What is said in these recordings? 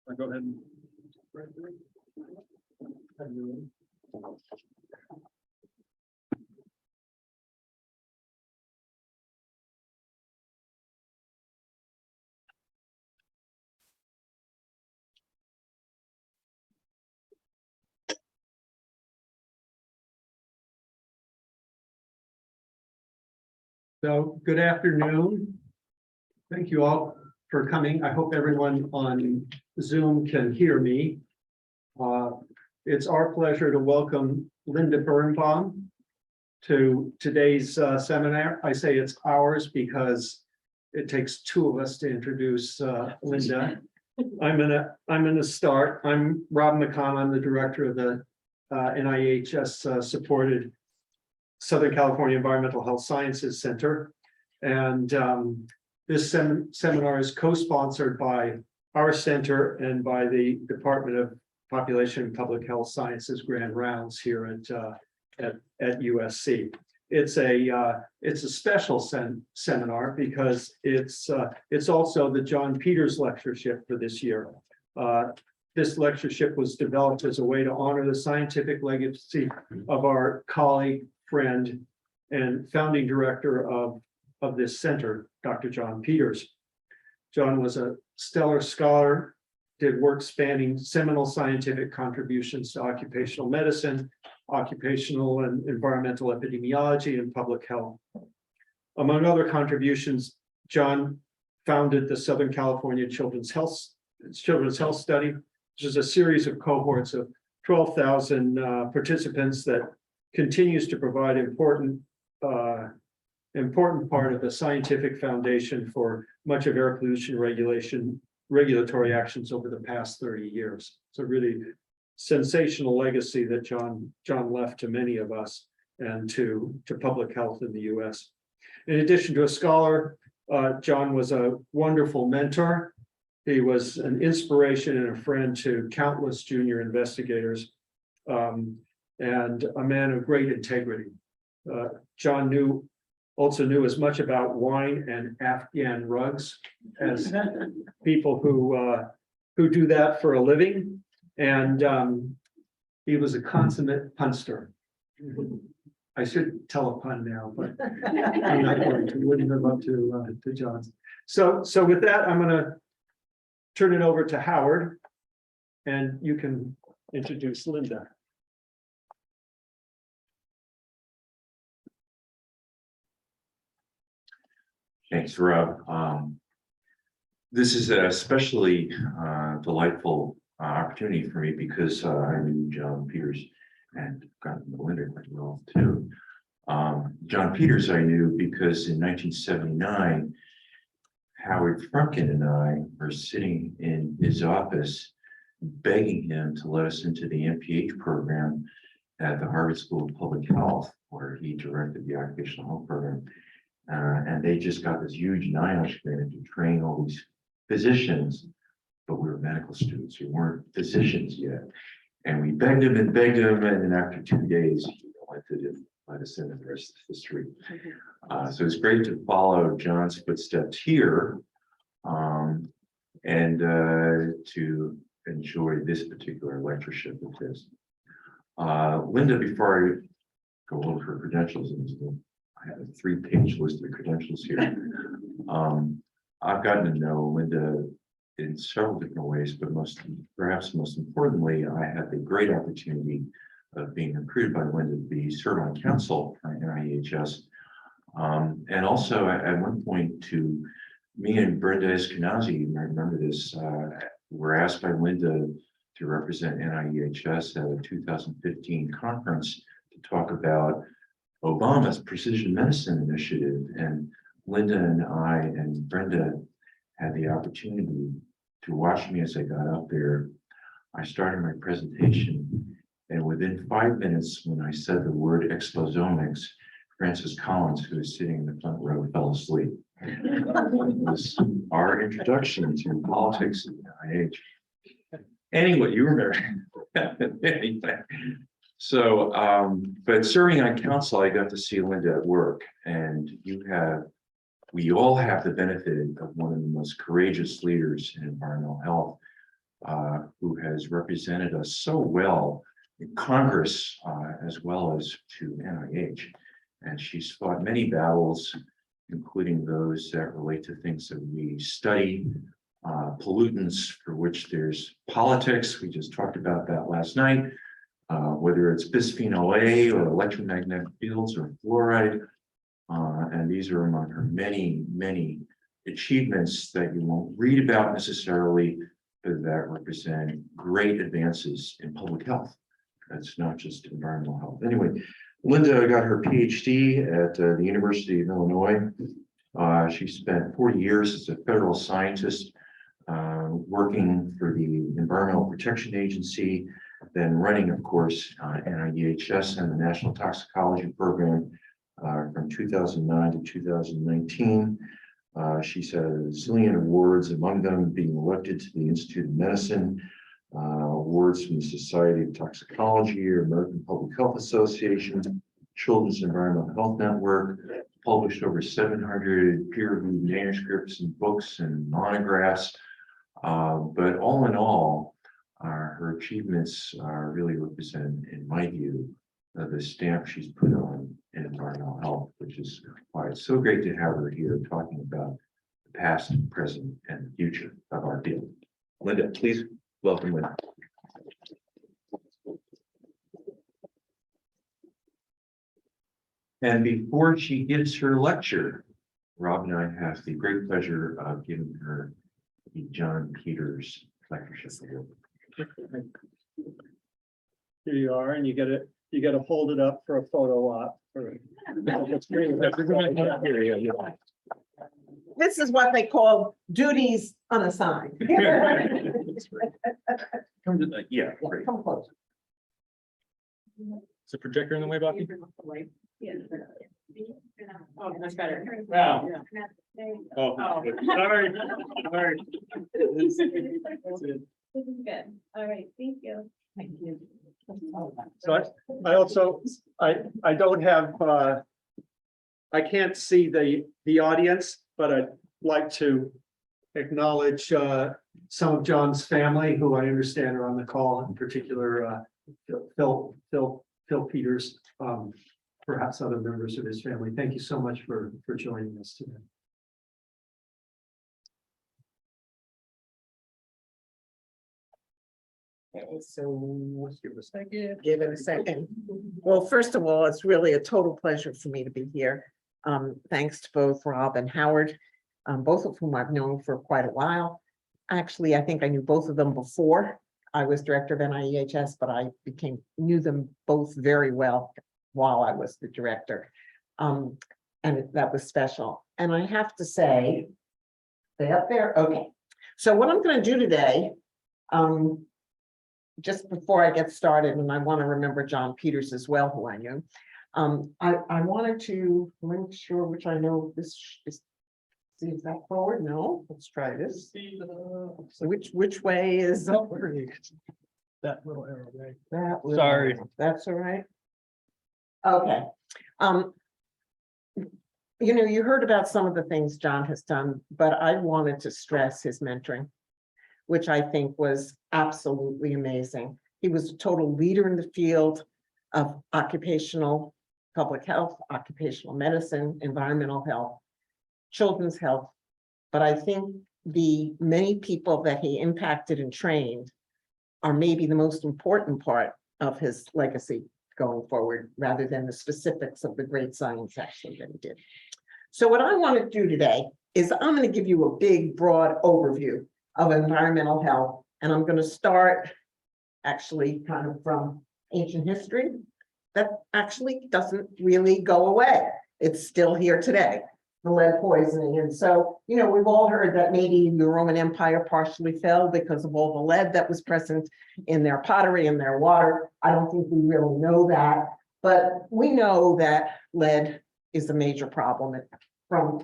I'll go ahead and. So, good afternoon. Thank you all for coming. I hope everyone on Zoom can hear me. It's our pleasure to welcome Linda Birnbaum to today's seminar. I say it's ours because it takes two of us to introduce Linda. I'm gonna start. I'm Rob McCon. I'm the director of the NIEHS supported Southern California Environmental Health Sciences Center. And this seminar is co-sponsored by our center and by the Department of Population and Public Health Sciences Grand Rounds here at USC. It's a special seminar because it's also the John Peters Lectureship for this year. This lectureship was developed as a way to honor the scientific legacy of our colleague, friend, and founding director of this center, Dr. John Peters. John was a stellar scholar, did work spanning seminal scientific contributions to occupational medicine, occupational and environmental epidemiology, and public health. Among other contributions, John founded the Southern California Children's Health Study, which is a series of cohorts of 12,000 participants that continues to provide important part of the scientific foundation for much of air pollution regulatory actions over the past 30 years. It's a really sensational legacy that John left to many of us and to public health in the US. In addition to a scholar, John was a wonderful mentor. He was an inspiration and a friend to countless junior investigators. And a man of great integrity. John also knew as much about wine and Afghan rugs as people who do that for a living. And he was a consummate punster. I should tell a pun now, but I'm not going to. Wouldn't live up to John's. So with that, I'm going to turn it over to Howard, and you can introduce Linda. Thanks, Rob. This is a especially delightful opportunity for me because I knew John Peters and got to know Linda quite well too. John Peters I knew because in 1979, Howard Frumkin and I were sitting in his office begging him to let us into the MPH program at the Harvard School of Public Health, where he directed the occupational health program. And they just got this huge NIEHS grant to train all these physicians, but we were medical students, we weren't physicians yet. And we begged him, and then after 2 days, he elected to let us in, and the rest is history. So it's great to follow John's footsteps here, and to enjoy this particular lectureship of his. Linda, before I go over her credentials, I have a 3-page list of credentials here. I've gotten to know Linda in several different ways, but perhaps most importantly, I had the great opportunity of being recruited by Linda to serve on council for NIEHS. And also at one point me and Brenda Eskenazi, you might remember this, were asked by Linda to represent NIEHS at a 2015 conference to talk about Obama's precision medicine initiative. And Linda and I and Brenda had the opportunity to watch me as I got up there. I started my presentation, and within 5 minutes, when I said the word exposomics, Francis Collins, who was sitting in the front row, fell asleep. It was our introduction to politics at the NIH. Anyway, you remember. Anyway. So, but serving on council, I got to see Linda at work, and we all have the benefit of one of the most courageous leaders in environmental health, who has represented us so well in Congress, as well as to NIH. And she's fought many battles, including those that relate to things that we study, pollutants for which there's politics. We just talked about that last night, whether it's bisphenol A or electromagnetic fields or fluoride. And these are among her many, many achievements that you won't read about necessarily, but that represent great advances in public health. It's not just environmental health. Anyway, Linda got her PhD at the University of Illinois. She spent 40 years as a federal scientist working for the Environmental Protection Agency, then running, of course, NIEHS and the National Toxicology Program from 2009 to 2019. She's had a zillion awards, among them being elected to the Institute of Medicine, awards from the Society of Toxicology or American Public Health Association, Children's Environmental Health Network, published over 700 peer-reviewed manuscripts and books and monographs. But all in all, her achievements really represent, in my view, the stamp she's put on in environmental health, which is why it's so great to have her here talking about the past, present, and future of our field. Linda, please welcome Linda. And before she gives her lecture, Rob and I have the great pleasure of giving her the John Peters lectureship award. Here you are, and you gotta hold it up for a photo op. This is what they call duties unassigned. Come to the, yeah, great. Come close. Is the projector in the way, Bucky? Oh, that's better. Wow. Oh. Sorry. This is good. All right, thank you. Thank you. So I also, I don't have, I can't see the audience, but I'd like to acknowledge some of John's family, who I understand are on the call, in particular Phil Peters, perhaps other members of his family. Thank you so much for joining us today. Okay, so give it a second. Well, first of all, it's really a total pleasure for me to be here. Thanks to both Rob and Howard, both of whom I've known for quite a while. Actually, I think I knew both of them before I was director of NIEHS, but I knew them both very well while I was the director. And that was special. And I have to say, stay up there. Okay. So what I'm going to do today, just before I get started, and I want to remember John Peters as well, who I knew. I wanted to make sure, which I know this is, see, is that forward? No, let's try this. So which way is upward? That little arrow, right? That little Sorry. arrow. That's all right. Okay. You know, you heard about some of the things John has done, but I wanted to stress his mentoring, which I think was absolutely amazing. He was a total leader in the field of occupational public health, occupational medicine, environmental health, children's health. But I think the many people that he impacted and trained are maybe the most important part of his legacy going forward, rather than the specifics of the great science actually that he did. So what I want to do today is I'm going to give you a big, broad overview of environmental health. And I'm going to start actually kind of from ancient history that actually doesn't really go away. It's still here today, the lead poisoning. And so, you know, we've all heard that maybe the Roman Empire partially fell because of all the lead that was present in their pottery and their water. I don't think we really know that, but we know that lead is a major problem from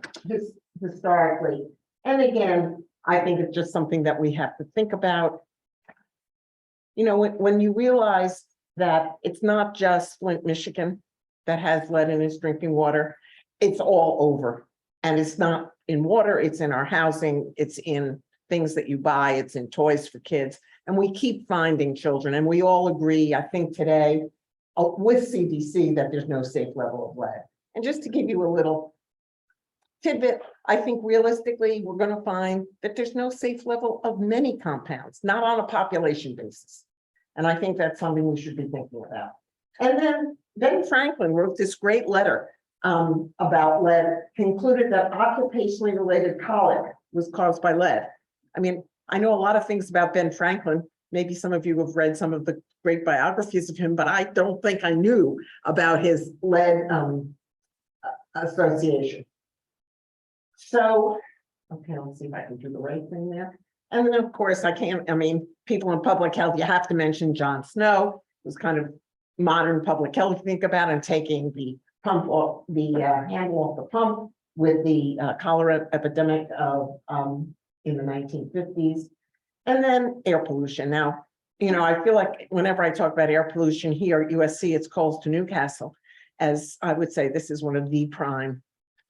historically. And again, I think it's just something that we have to think about. You know, when you realize that it's not just Flint, Michigan that has lead in its drinking water, it's all over. And it's not in water, it's in our housing, it's in things that you buy, it's in toys for kids. And we keep finding children, and we all agree, I think today, with CDC, that there's no safe level of lead. And just to give you a little tidbit, I think realistically, we're going to find that there's no safe level of many compounds, not on a population basis. And I think that's something we should be thinking about. And then Ben Franklin wrote this great letter about lead, concluded that occupationally related colic was caused by lead. I mean, I know a lot of things about Ben Franklin. Maybe some of you have read some of the great biographies of him, but I don't think I knew about his lead association. So, okay, let's see if I can do the right thing there. And then, of course, people in public health, you have to mention John Snow, who's kind of modern public health, think about, and taking the pump off, the handle off the pump with the cholera epidemic of in the 1950s. And then air pollution. Now, I feel like whenever I talk about air pollution here at USC, it's calls to Newcastle, as I would say this is one of the prime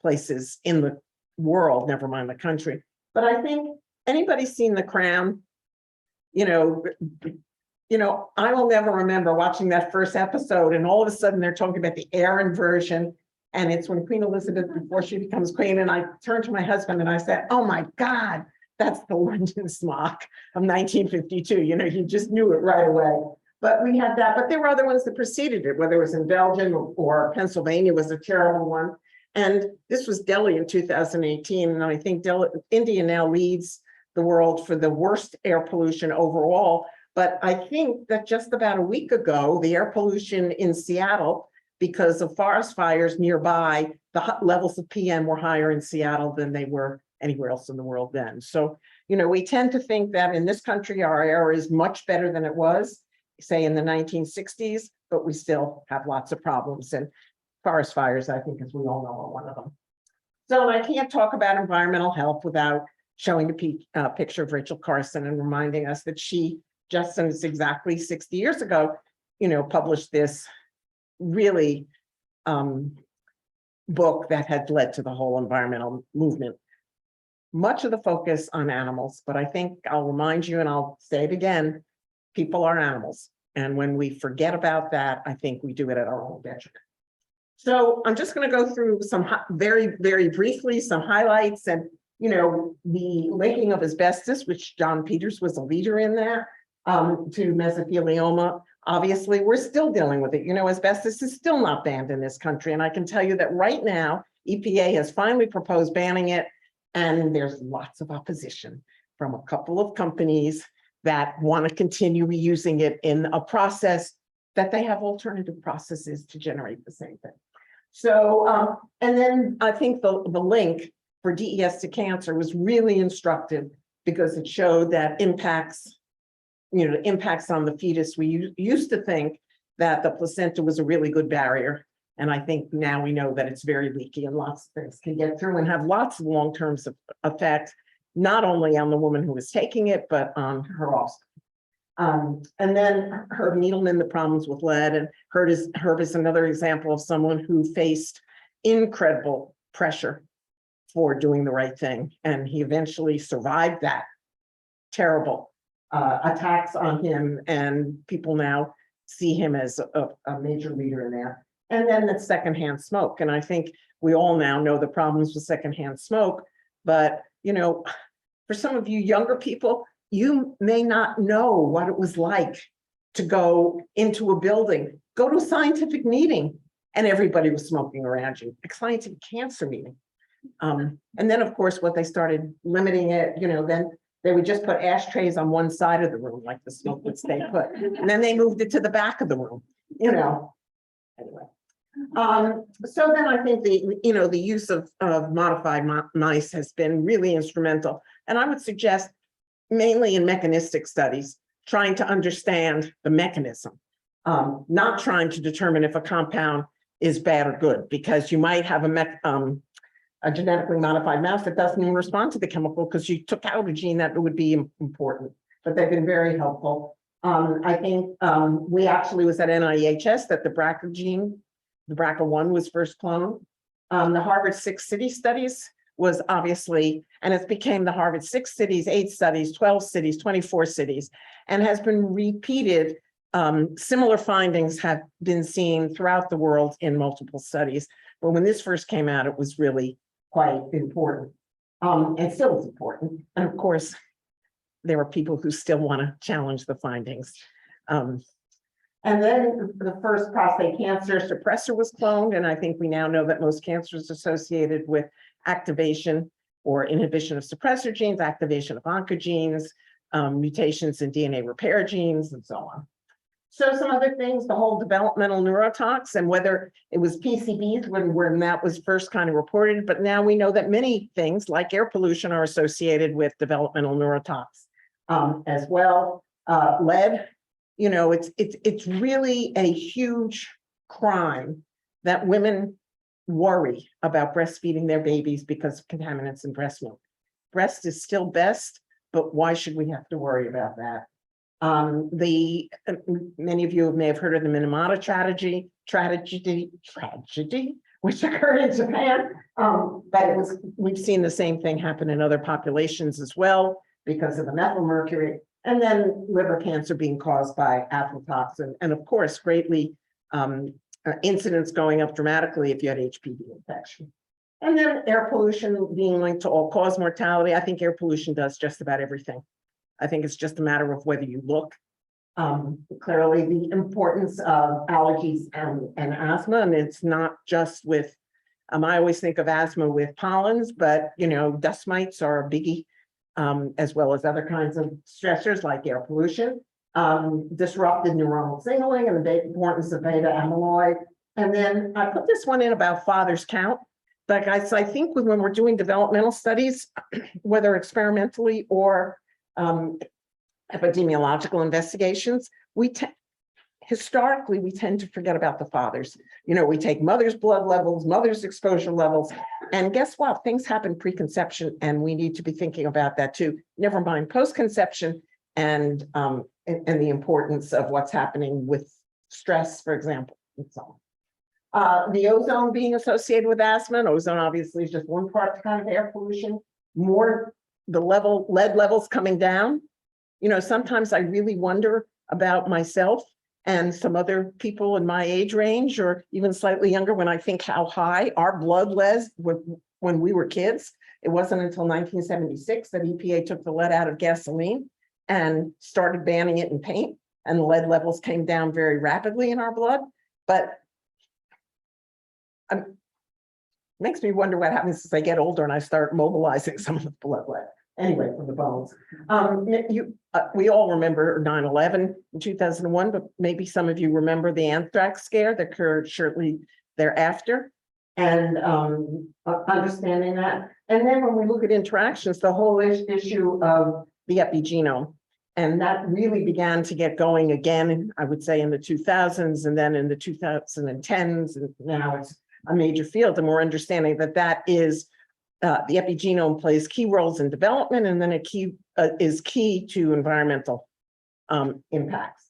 places in the world, never mind the country. But I think anybody seen The Crown? I will never remember watching that first episode, and all of a sudden they're talking about the air inversion, and it's when Queen Elizabeth, before she becomes queen, and I turned to my husband and I said, "Oh my God, that's the London smog of 1952." You just knew it right away. But we had that, but there were other ones that preceded it, whether it was in Belgium or Pennsylvania was a terrible one. And this was Delhi in 2018, and I think India now leads the world for the worst air pollution overall. But I think that just about a week ago, the air pollution in Seattle, because of forest fires nearby, the levels of PM were higher in Seattle than they were anywhere else in the world then. So, we tend to think that in this country, our air is much better than it was, say in the 1960s, but we still have lots of problems. And forest fires, I think, as we all know, are one of them. So I can't talk about environmental health without showing a picture of Rachel Carson and reminding us that she, just since exactly 60 years ago, published this really book that had led to the whole environmental movement. Much of the focus on animals, but I think I'll remind you, and I'll say it again, people are animals. And when we forget about that, I think we do it at our own detriment. So I'm just going to go through some very, very briefly, some highlights, and, the linking of asbestos, which John Peters was a leader in that, to mesothelioma. Obviously, we're still dealing with it. Asbestos is still not banned in this country. And I can tell you that right now, EPA has finally proposed banning it. And there's lots of opposition from a couple of companies that want to continue reusing it in a process that they have alternative processes to generate the same thing. So, and then I think the link for DES to cancer was really instructive because it showed that impacts on the fetus. We used to think that the placenta was a really good barrier. And I think now we know that it's very leaky and lots of things can get through and have lots of long-term effects, not only on the woman who was taking it, but on her offspring. And then Herb Needleman, the problems with lead, and Herb is another example of someone who faced incredible pressure for doing the right thing. And he eventually survived that terrible attacks on him, and people now see him as a major leader in that. And then the secondhand smoke. And I think we all now know the problems with secondhand smoke, but for some of you younger people, you may not know what it was like to go into a building, go to a scientific meeting, and everybody was smoking around you, a scientific cancer meeting. And then, of course, what they started limiting it, then they would just put ashtrays on one side of the room, like the smoke would stay put. And then they moved it to the back of the room, Anyway. So then I think the use of modified mice has been really instrumental. And I would suggest mainly in mechanistic studies, trying to understand the mechanism, not trying to determine if a compound is bad or good, because you might have a genetically modified mouse that doesn't even respond to the chemical because you took out a gene that would be important, but they've been very helpful. I think we actually was at NIEHS that the BRCA gene, the BRCA1 was first cloned. The Harvard 6 City studies was obviously, and it became the Harvard 6 cities, 8 studies, 12 cities, 24 cities, and has been repeated. Similar findings have been seen throughout the world in multiple studies. But when this first came out, it was really quite important. And still is important. And of course, there are people who still want to challenge the findings. And then the first prostate cancer suppressor was cloned, and I think we now know that most cancers associated with activation or inhibition of suppressor genes, activation of oncogenes, mutations in DNA repair genes, and so on. So some other things, the whole developmental neurotox, and whether it was PCBs when that was first kind of reported, but now we know that many things like air pollution are associated with developmental neurotox as well. Lead, you know, it's really a huge crime that women worry about breastfeeding their babies because of contaminants in breast milk. Breast is still best, but why should we have to worry about that? Many of you may have heard of the Minamata tragedy, which occurred in Japan. But we've seen the same thing happen in other populations as well because of the methylmercury, and then liver cancer being caused by aflatoxin, and of course, greatly incidence going up dramatically if you had HPV infection. And then air pollution being linked to all-cause mortality. I think air pollution does just about everything. I think it's just a matter of whether you look. Clearly, the importance of allergies and asthma, and it's not just with, I always think of asthma with pollens, but you know, dust mites are a biggie, as well as other kinds of stressors like air pollution, disrupted neuronal signaling, and the importance of beta amyloid. And then I put this one in about father's count. But guys, I think when we're doing developmental studies, whether experimentally or epidemiological investigations, historically, we tend to forget about the fathers. You know, we take mother's blood levels, mother's exposure levels, and guess what? Things happen preconception, and we need to be thinking about that too. Never mind post-conception and the importance of what's happening with stress, for example, and so on. The ozone being associated with asthma, and ozone obviously is just one part of kind of air pollution. More the lead levels coming down. You know, sometimes I really wonder about myself and some other people in my age range or even slightly younger when I think how high our blood was when we were kids. It wasn't until 1976 that EPA took the lead out of gasoline and started banning it in paint, and the lead levels came down very rapidly in our blood. But makes me wonder what happens as I get older and I start mobilizing some of the blood lead. Anyway, from the bones. We all remember 9/11 in 2001, but maybe some of you remember the anthrax scare that occurred shortly thereafter, and understanding that. And then when we look at interactions, the whole issue of the epigenome, and that really began to get going again, I would say in the 2000s, and then in the 2010s, and now it's a major field, and we're understanding that that is the epigenome plays key roles in development, and then is key to environmental impacts.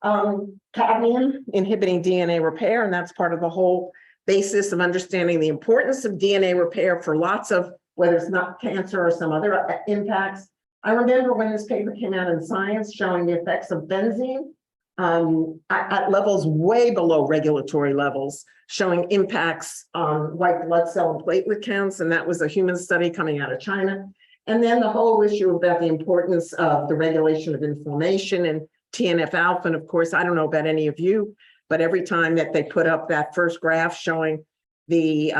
Cadmium inhibiting DNA repair, and that's part of the whole basis of understanding the importance of DNA repair for lots of, whether it's not cancer or some other impacts. I remember when this paper came out in Science showing the effects of benzene at levels way below regulatory levels, showing impacts on white blood cell and platelet counts, and that was a human study coming out of China. And then the whole issue about the importance of the regulation of inflammation and TNF alpha. And of course, I don't know about any of you, but every time that they put up that first graph showing the,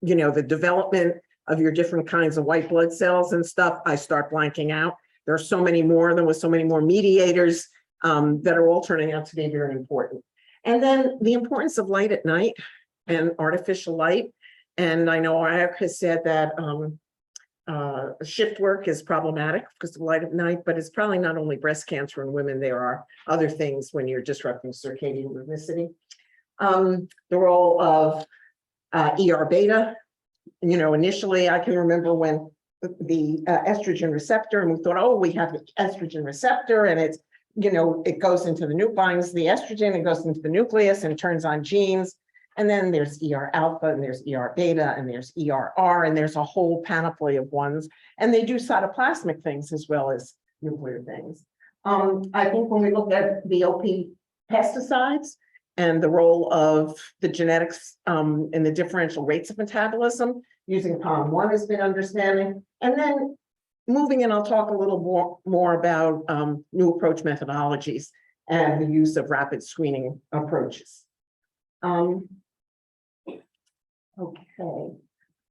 the development of your different kinds of white blood cells and stuff, I start blanking out. There are so many more, there was so many more mediators that are all turning out to be very important. And then the importance of light at night and artificial light. And I know Eric has said that shift work is problematic because of light at night, but it's probably not only breast cancer in women, there are other things when you're disrupting circadian rhythmicity. The role of ER beta, initially I can remember when the estrogen receptor, and we thought, oh, we have the estrogen receptor and it's, it goes into the binds the estrogen, it goes into the nucleus and turns on genes. And then there's ER alpha, and there's ER beta, and there's ERR, and there's a whole panoply of ones. And they do cytoplasmic things as well as nuclear things. I think when we look at VOP pesticides and the role of the genetics in the differential rates of metabolism, using POM1 has been understanding. And then moving in, I'll talk a little more about new approach methodologies and the use of rapid screening approaches. Okay,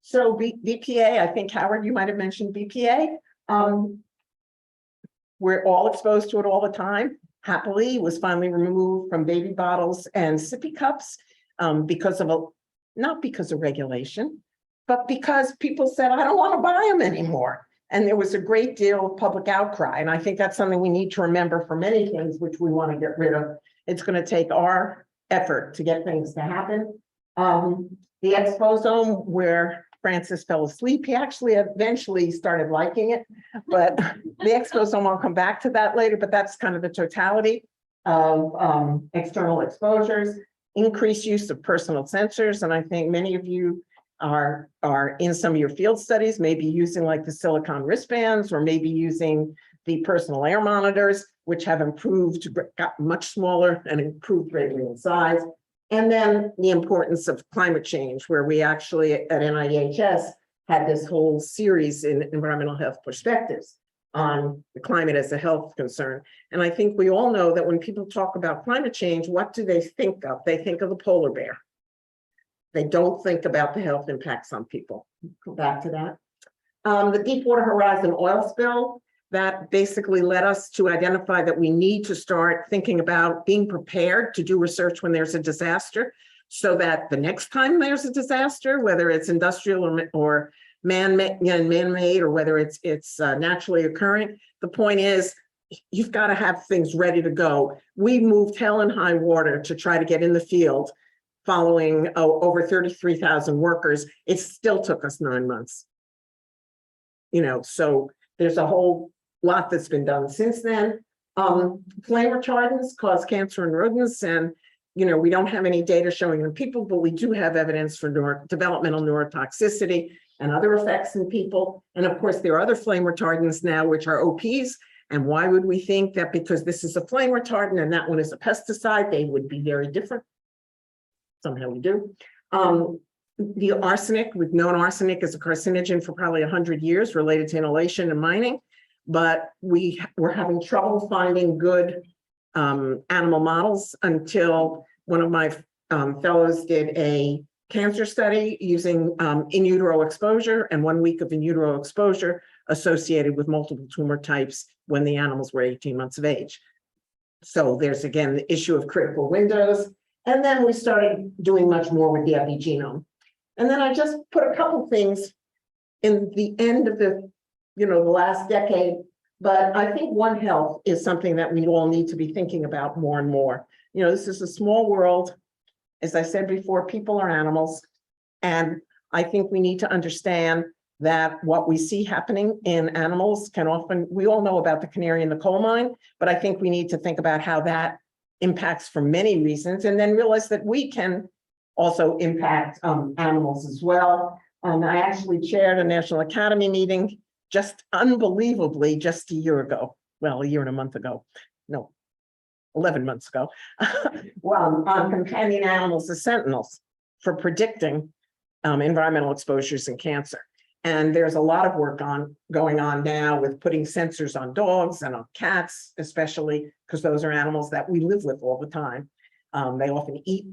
so BPA, I think Howard, you might have mentioned BPA. We're all exposed to it all the time. Happily, it was finally removed from baby bottles and sippy cups because of not because of regulation, but because people said, I don't want to buy them anymore. And there was a great deal of public outcry. And I think that's something we need to remember for many things which we want to get rid of. It's going to take our effort to get things to happen. The exposome, where Francis fell asleep, he actually eventually started liking it, but the exposome, I'll come back to that later, but that's kind of the totality of external exposures, increased use of personal sensors. And I think many of you are in some of your field studies, maybe using like the silicone wristbands, or maybe using the personal air monitors, which have improved, got much smaller and improved greatly in size. And then the importance of climate change, where we actually at NIEHS had this whole series in environmental health perspectives on the climate as a health concern. And I think we all know that when people talk about climate change, what do they think of? They think of the polar bear. They don't think about the health impacts on people. Go back to that. The Deepwater Horizon oil spill, that basically led us to identify that we need to start thinking about being prepared to do research when there's a disaster, so that the next time there's a disaster, whether it's industrial or man-made, or whether it's naturally occurring, the point is you've got to have things ready to go. We moved hell and high water to try to get in the field following over 33,000 workers. It still took us 9 months. So there's a whole lot that's been done since then. Flame retardants cause cancer in rodents, and we don't have any data showing in people, but we do have evidence for developmental neurotoxicity and other effects in people. And of course, there are other flame retardants now, which are OPs. And why would we think that because this is a flame retardant and that one is a pesticide, they would be very different? Somehow we do. The arsenic, we've known arsenic as a carcinogen for probably 100 years related to inhalation and mining, but we were having trouble finding good animal models until one of my fellows did a cancer study using in utero exposure, and 1 week of in utero exposure associated with multiple tumor types when the animals were 18 months of age. So there's again the issue of critical windows. And then we started doing much more with the epigenome. And then I just put a couple things in the end of the last decade, but I think One Health is something that we all need to be thinking about more and more. This is a small world. As I said before, people are animals. And I think we need to understand that what we see happening in animals can often, we all know about the canary in the coal mine, but I think we need to think about how that impacts for many reasons, and then realize that we can also impact animals as well. I actually chaired a National Academy meeting just unbelievably just a year ago. Well, a year and a month ago. No, 11 months ago. Well, on companion animals as sentinels for predicting environmental exposures and cancer. And there's a lot of work going on now with putting sensors on dogs and on cats, especially because those are animals that we live with all the time. They often eat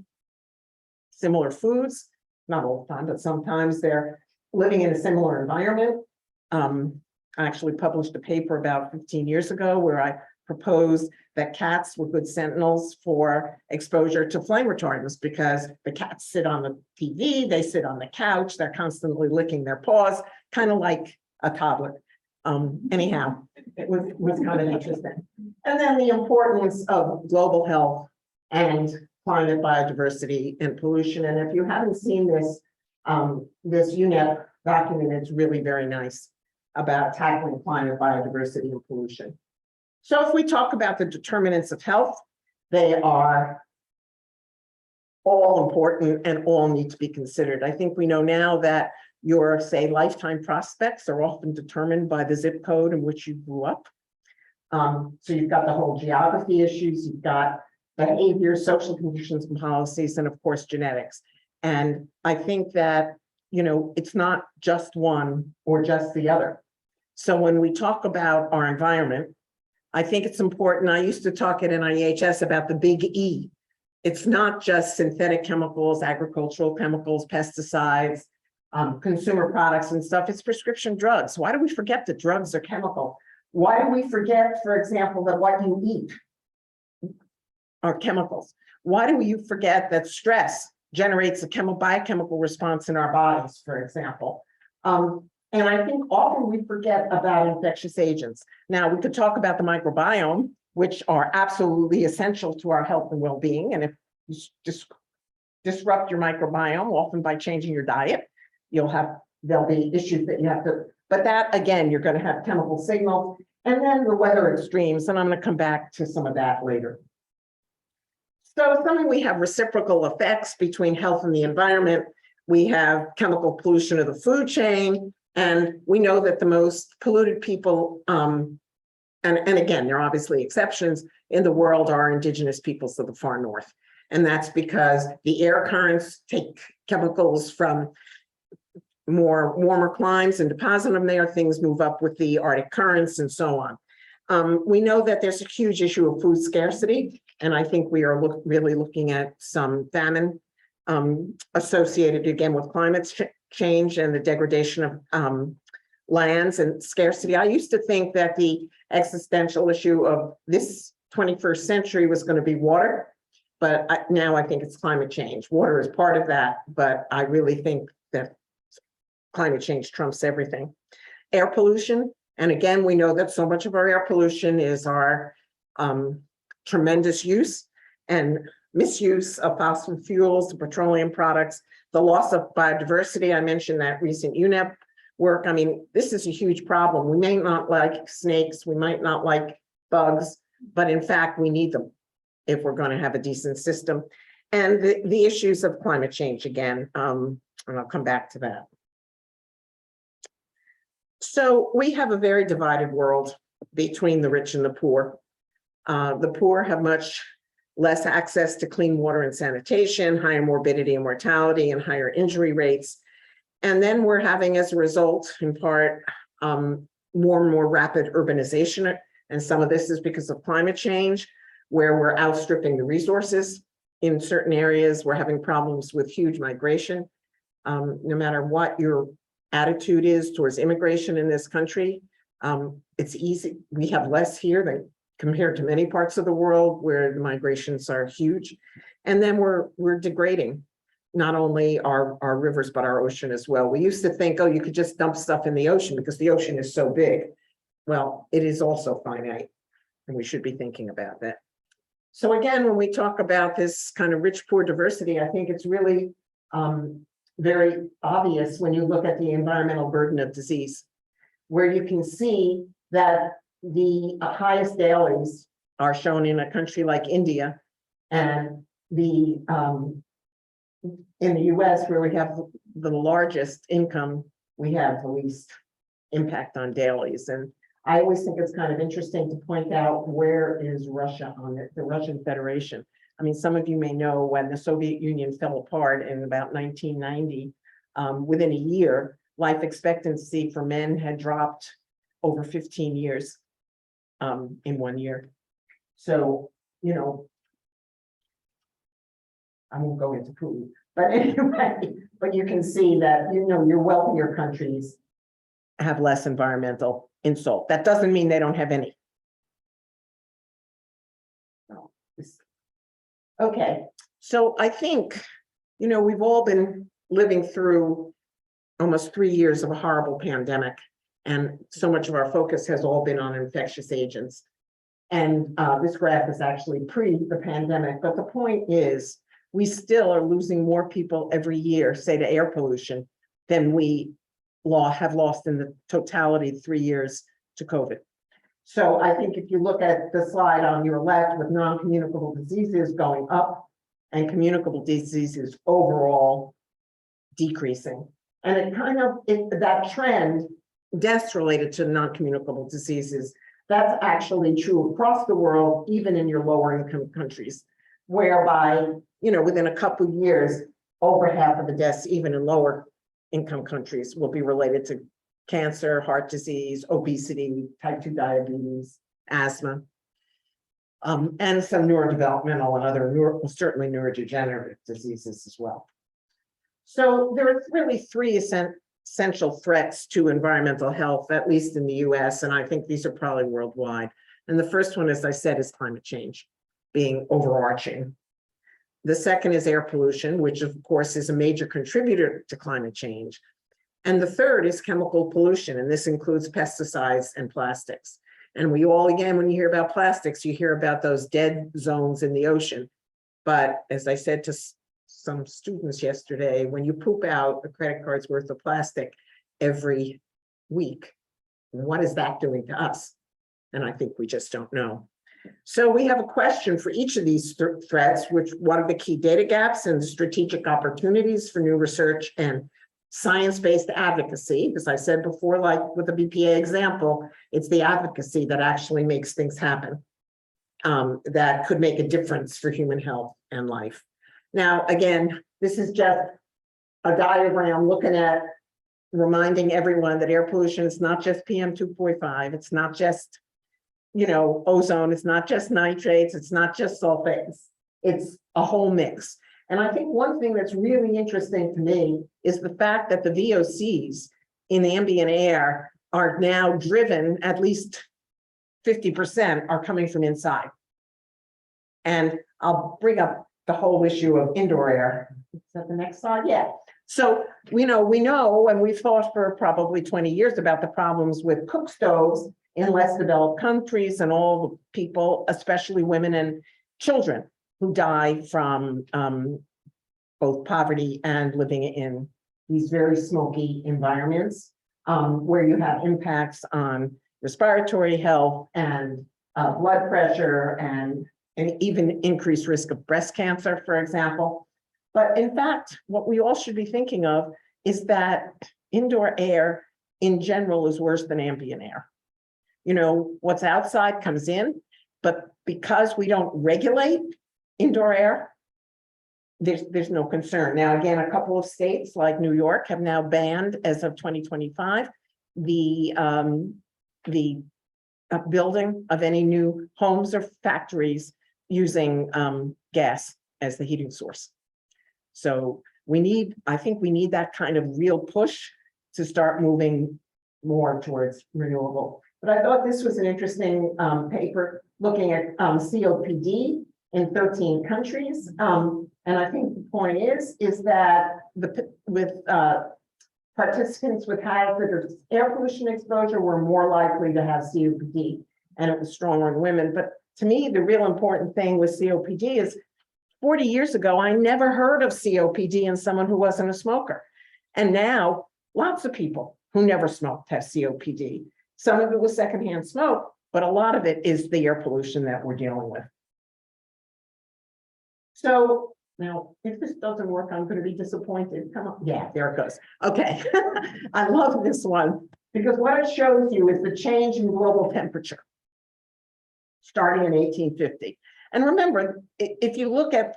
similar foods, not all the time, but sometimes they're living in a similar environment. I actually published a paper about 15 years ago where I proposed that cats were good sentinels for exposure to flame retardants, because the cats sit on the TV, they sit on the couch, they're constantly licking their paws, kind of like a toddler. Anyhow, it was kind of interesting. And then the importance of global health and climate, biodiversity, and pollution. And if you haven't seen this, this UNEP document, it's really very nice about tackling climate, biodiversity, and pollution. So if we talk about the determinants of health, they are all important and all need to be considered. I think we know now that your, say, lifetime prospects are often determined by the zip code in which you grew up. So you've got the whole geography issues, you've got behavior, social conditions and policies, and of course, genetics. And I think that, you know, it's not just one or just the other. So when we talk about our environment, I think it's important. I used to talk at NIEHS about the big E. It's not just synthetic chemicals, agricultural chemicals, pesticides, consumer products and stuff. It's prescription drugs. Why do we forget that drugs are chemical? Why do we forget, for example, that what you eat are chemicals? Why do you forget that stress generates a biochemical response in our bodies, for example? And I think often we forget about infectious agents. Now, we could talk about the microbiome, which are absolutely essential to our health and well-being. And if you disrupt your microbiome, often by changing your diet, there'll be issues that you have to, but that, again, you're going to have chemical signals, and then the weather extremes, and I'm going to come back to some of that later. So something, we have reciprocal effects between health and the environment. We have chemical pollution of the food chain, and we know that the most polluted people, and again, there are obviously exceptions in the world, are indigenous peoples of the far north. And that's because the air currents take chemicals from more warmer climes and deposit them there. Things move up with the Arctic currents and so on. We know that there's a huge issue of food scarcity, and I think we are really looking at some famine associated again with climate change and the degradation of lands and scarcity. I used to think that the existential issue of this 21st century was going to be water, but now I think it's climate change. Water is part of that, but I really think that climate change trumps everything. Air pollution, and again, we know that so much of our air pollution is our tremendous use and misuse of fossil fuels, petroleum products, the loss of biodiversity. I mentioned that recent UNEP work. I mean, this is a huge problem. We may not like snakes, we might not like bugs, but in fact, we need them if we're going to have a decent system. And the issues of climate change again, and I'll come back to that. So we have a very divided world between the rich and the poor. The poor have much less access to clean water and sanitation, higher morbidity and mortality, and higher injury rates. And then we're having, as a result, in part, more and more rapid urbanization. And some of this is because of climate change, where we're outstripping the resources. In certain areas, we're having problems with huge migration. No matter what your attitude is towards immigration in this country, it's easy. We have less here than compared to many parts of the world where the migrations are huge. And then we're degrading not only our rivers, but our ocean as well. We used to think, oh, you could just dump stuff in the ocean because the ocean is so big. Well, it is also finite, and we should be thinking about that. So again, when we talk about this kind of rich-poor diversity, I think it's really very obvious when you look at the environmental burden of disease, where you can see that the highest dailies are shown in a country like India, and in the US, where we have the largest income, we have the least impact on dailies. And I always think it's kind of interesting to point out, where is Russia on it, the Russian Federation. I mean, some of you may know when the Soviet Union fell apart in about 1990, within a year, life expectancy for men had dropped over 15 years in 1 year. So, you know, I won't go into Putin, but anyway, but you can see that, you know, your wealthier countries have less environmental insult. That doesn't mean they don't have any. Okay, so I think, you know, we've all been living through almost 3 years of a horrible pandemic, and so much of our focus has all been on infectious agents. And this graph is actually pre the pandemic, but the point is, we still are losing more people every year, say, to air pollution, than we have lost in the totality of 3 years to COVID. So I think if you look at the slide on your left with non-communicable diseases going up, and communicable diseases overall decreasing. And it kind of, that trend, deaths related to non-communicable diseases, that's actually true across the world, even in your lower income countries, whereby, within a couple of years, over half of the deaths, even in lower income countries, will be related to cancer, heart disease, obesity, type 2 diabetes, asthma, and some neurodevelopmental and other certainly neurodegenerative diseases as well. So there are really three essential threats to environmental health, at least in the US, and I think these are probably worldwide. And the first one, as I said, is climate change being overarching. The second is air pollution, which of course is a major contributor to climate change. And the third is chemical pollution, and this includes pesticides and plastics. And we all, again, when you hear about plastics, you hear about those dead zones in the ocean. But as I said to some students yesterday, when you poop out a credit card's worth of plastic every week, what is that doing to us? And I think we just don't know. So we have a question for each of these threats, what are the key data gaps and the strategic opportunities for new research and science-based advocacy? As I said before, like with the BPA example, it's the advocacy that actually makes things happen, that could make a difference for human health and life. Now, again, this is just a diagram looking at reminding everyone that air pollution is not just PM 2.5, it's not just, ozone, it's not just nitrates, it's not just sulfates, it's a whole mix. And I think one thing that's really interesting to me is the fact that the VOCs in ambient air are now driven, at least 50% are coming from inside. And I'll bring up the whole issue of indoor air. Is that the next slide? Yeah. So we know, and we've thought for probably 20 years about the problems with cook stoves in less developed countries and all the people, especially women and children, who die from both poverty and living in these very smoky environments, where you have impacts on respiratory health and blood pressure and even increased risk of breast cancer, for example. But in fact, what we all should be thinking of is that indoor air in general is worse than ambient air. What's outside comes in, but because we don't regulate indoor air, there's no concern. Now, again, a couple of states like New York have now banned, as of 2025, the building of any new homes or factories using gas as the heating source. So I think we need that kind of real push to start moving more towards renewable. But I thought this was an interesting paper looking at COPD in 13 countries. And I think the point is that with participants with hazardous air pollution exposure were more likely to have COPD, and it was stronger in women. But to me, the real important thing with COPD is 40 years ago, I never heard of COPD in someone who wasn't a smoker. And now lots of people who never smoked have COPD. Some of it was secondhand smoke, but a lot of it is the air pollution that we're dealing with. So now, if this doesn't work, I'm going to be disappointed. Come on. Yeah, there it goes. Okay. I love this one because what it shows you is the change in global temperature starting in 1850. And remember, if you look at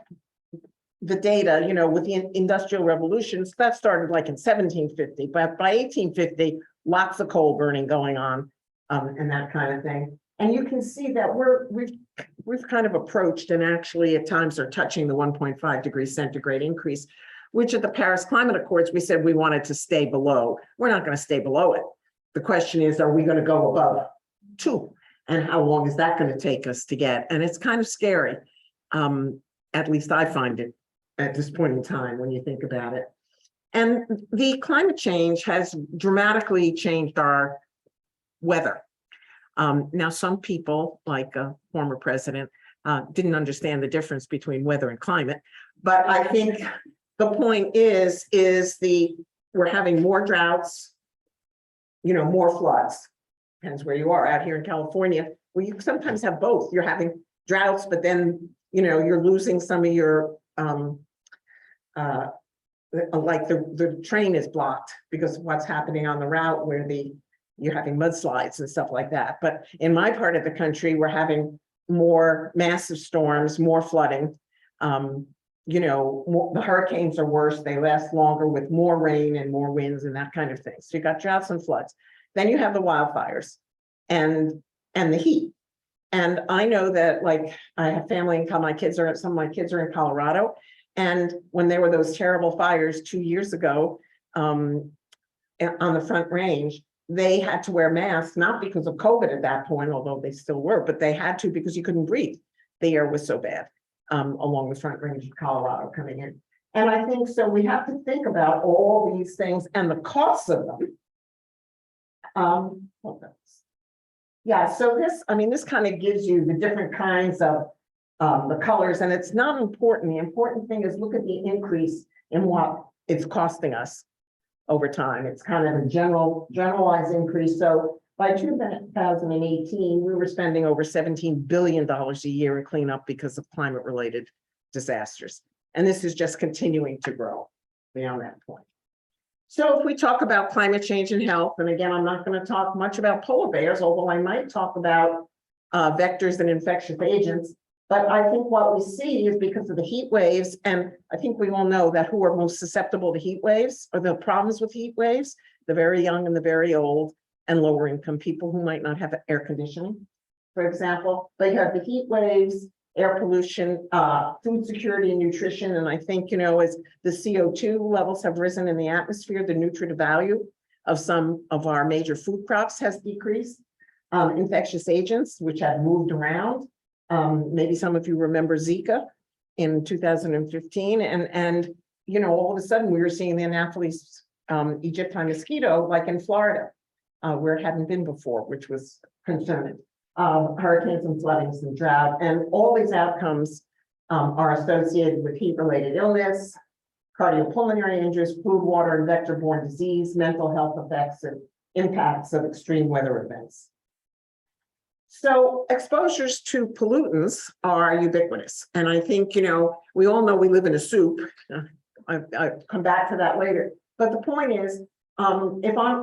the data, with the industrial revolutions, that started like in 1750, but by 1850, lots of coal burning going on and that kind of thing. And you can see that we've kind of approached and actually at times are touching the 1.5 degrees centigrade increase, which at the Paris Climate Accords, we said we wanted to stay below. We're not going to stay below it. The question is, are we going to go above 2? And how long is that going to take us to get? And it's kind of scary. At least I find it at this point in time when you think about it. And the climate change has dramatically changed our weather. Now, some people, like a former president, didn't understand the difference between weather and climate. But I think the point is we're having more droughts, more floods. Depends where you are. Out here in California, where you sometimes have both. You're having droughts, but then you're losing some of your like the train is blocked because of what's happening on the route where you're having mudslides and stuff like that. But in my part of the country, we're having more massive storms, more flooding. The hurricanes are worse, they last longer with more rain and more winds and that kind of thing. So you got droughts and floods. Then you have the wildfires and the heat. And I know that, like, I have family in some of my kids are in Colorado. And when there were those terrible fires 2 years ago on the Front Range, they had to wear masks, not because of COVID at that point, although they still were, but they had to because you couldn't breathe. The air was so bad along the Front Range of Colorado coming in. And I think so we have to think about all these things and the costs of them. Yeah, so this kind of gives you the different kinds of the colors, and it's not important. The important thing is look at the increase in what it's costing us over time. It's kind of a generalized increase. So by 2018, we were spending over $17 billion a year in cleanup because of climate-related disasters. And this is just continuing to grow beyond that point. So if we talk about climate change and health, and again, I'm not going to talk much about polar bears, although I might talk about vectors and infectious agents. But I think what we see is because of the heat waves, and I think we all know that who are most susceptible to heat waves or the problems with heat waves, the very young and the very old and lower income people who might not have air conditioning, for example. But you have the heat waves, air pollution, food security and nutrition. And I think, as the CO2 levels have risen in the atmosphere, the nutritive value of some of our major food crops has decreased. Infectious agents, which have moved around. Maybe some of you remember Zika in 2015. And all of a sudden we were seeing the Anopheles aegypti mosquito, like in Florida, where it hadn't been before, which was concerning. Hurricanes and floodings and drought, and all these outcomes are associated with heat-related illness, cardiopulmonary injuries, food, water, and vector-borne disease, mental health effects, and impacts of extreme weather events. So exposures to pollutants are ubiquitous. And I think, we all know we live in a soup. I'll come back to that later. But the point is,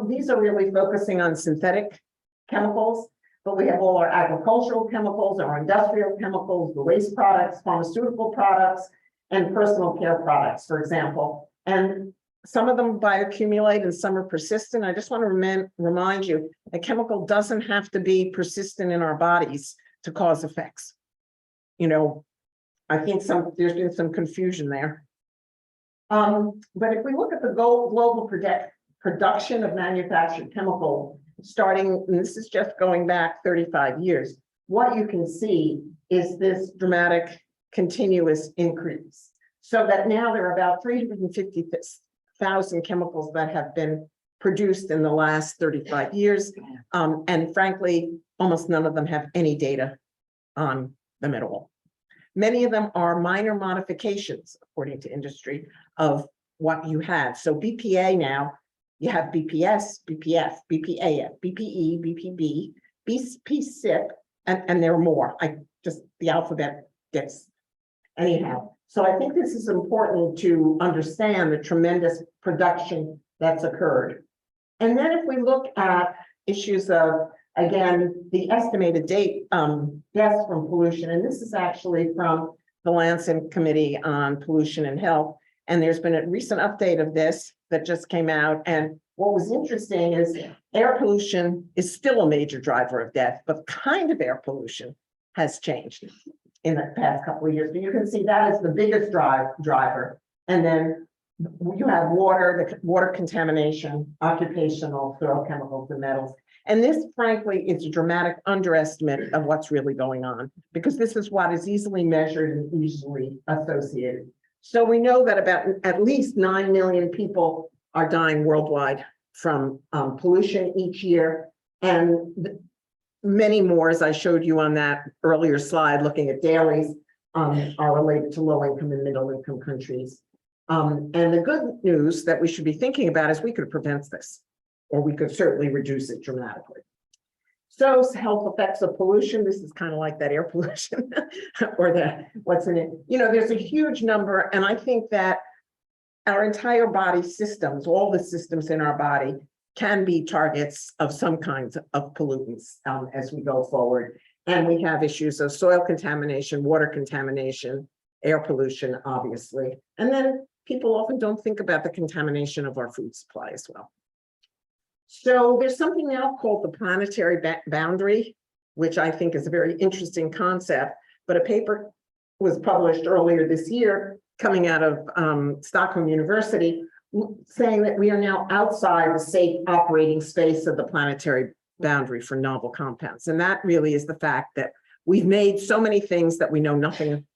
these are really focusing on synthetic chemicals, but we have all our agricultural chemicals, our industrial chemicals, the waste products, pharmaceutical products, and personal care products, for example. And some of them bioaccumulate and some are persistent. I just want to remind you, a chemical doesn't have to be persistent in our bodies to cause effects. I think there's been some confusion there. But if we look at the global production of manufactured chemical, starting, and this is just going back 35 years, what you can see is this dramatic continuous increase. So that now there are about 350,000 chemicals that have been produced in the last 35 years. And frankly, almost none of them have any data on them at all. Many of them are minor modifications, according to industry, of what you had. So BPA now, you have BPS, BPF, BPAF, BPE, BPB, BPCIP, and there are more. The alphabet gets anyhow. So I think this is important to understand the tremendous production that's occurred. And then if we look at issues of, again, the estimated deaths from pollution, and this is actually from the Lancet Committee on Pollution and Health, and there's been a recent update of this that just came out. And what was interesting is air pollution is still a major driver of death, but kind of air pollution has changed in the past couple of years. But you can see that is the biggest driver. And then you have water, the water contamination, occupational, soil chemicals, and metals. And this, frankly, is a dramatic underestimate of what's really going on, because this is what is easily measured and easily associated. So we know that about at least 9 million people are dying worldwide from pollution each year. And many more, as I showed you on that earlier slide, looking at dailies, are related to low-income and middle-income countries. And the good news that we should be thinking about is we could prevent this, or we could certainly reduce it dramatically. So health effects of pollution, this is kind of like that air pollution or the, what's in it? You know, there's a huge number, and I think that our entire body systems, all the systems in our body can be targets of some kinds of pollutants as we go forward. And we have issues of soil contamination, water contamination, air pollution, obviously. And then people often don't think about the contamination of our food supply as well. So there's something now called the planetary boundary, which I think is a very interesting concept, but a paper was published earlier this year coming out of Stockholm University saying that we are now outside the safe operating space of the planetary boundary for novel compounds. And that really is the fact that we've made so many things that we know nothing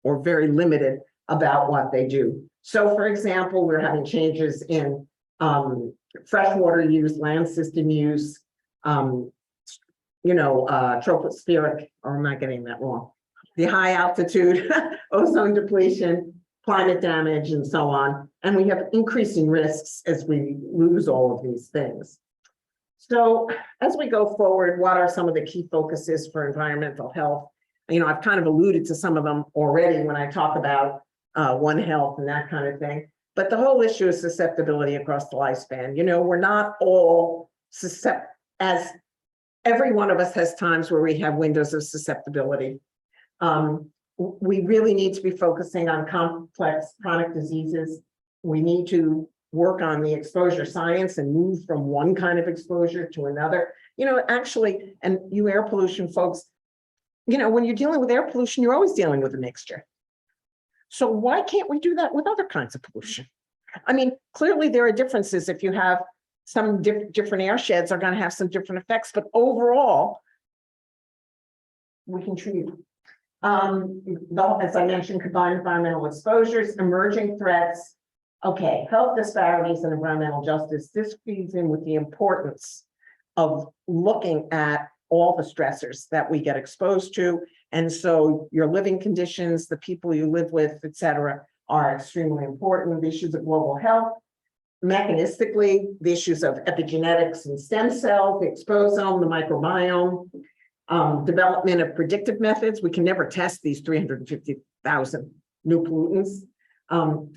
or very limited about what they do. So for example, we're having changes in freshwater use, land system use, tropospheric, or am I getting that wrong? The high altitude, ozone depletion, climate damage, and so on. And we have increasing risks as we lose all of these things. So as we go forward, what are some of the key focuses for environmental health? You know, I've kind of alluded to some of them already when I talk about One Health and that kind of thing. But the whole issue is susceptibility across the lifespan. You know, we're not all susceptible, as every one of us has times where we have windows of susceptibility. We really need to be focusing on complex chronic diseases. We need to work on the exposure science and move from one kind of exposure to another. You know, actually, and you air pollution folks, you know, when you're dealing with air pollution, you're always dealing with a mixture. So why can't we do that with other kinds of pollution? I mean, clearly there are differences. If you have some different air sheds are going to have some different effects, but overall, we can treat as I mentioned, combined environmental exposures, emerging threats. Okay, health disparities and environmental justice. This feeds in with the importance of looking at all the stressors that we get exposed to. And so your living conditions, the people you live with, et cetera, are extremely important. The issues of global health, mechanistically, the issues of epigenetics and stem cells, the exposome, the microbiome, development of predictive methods. We can never test these 350,000 new pollutants.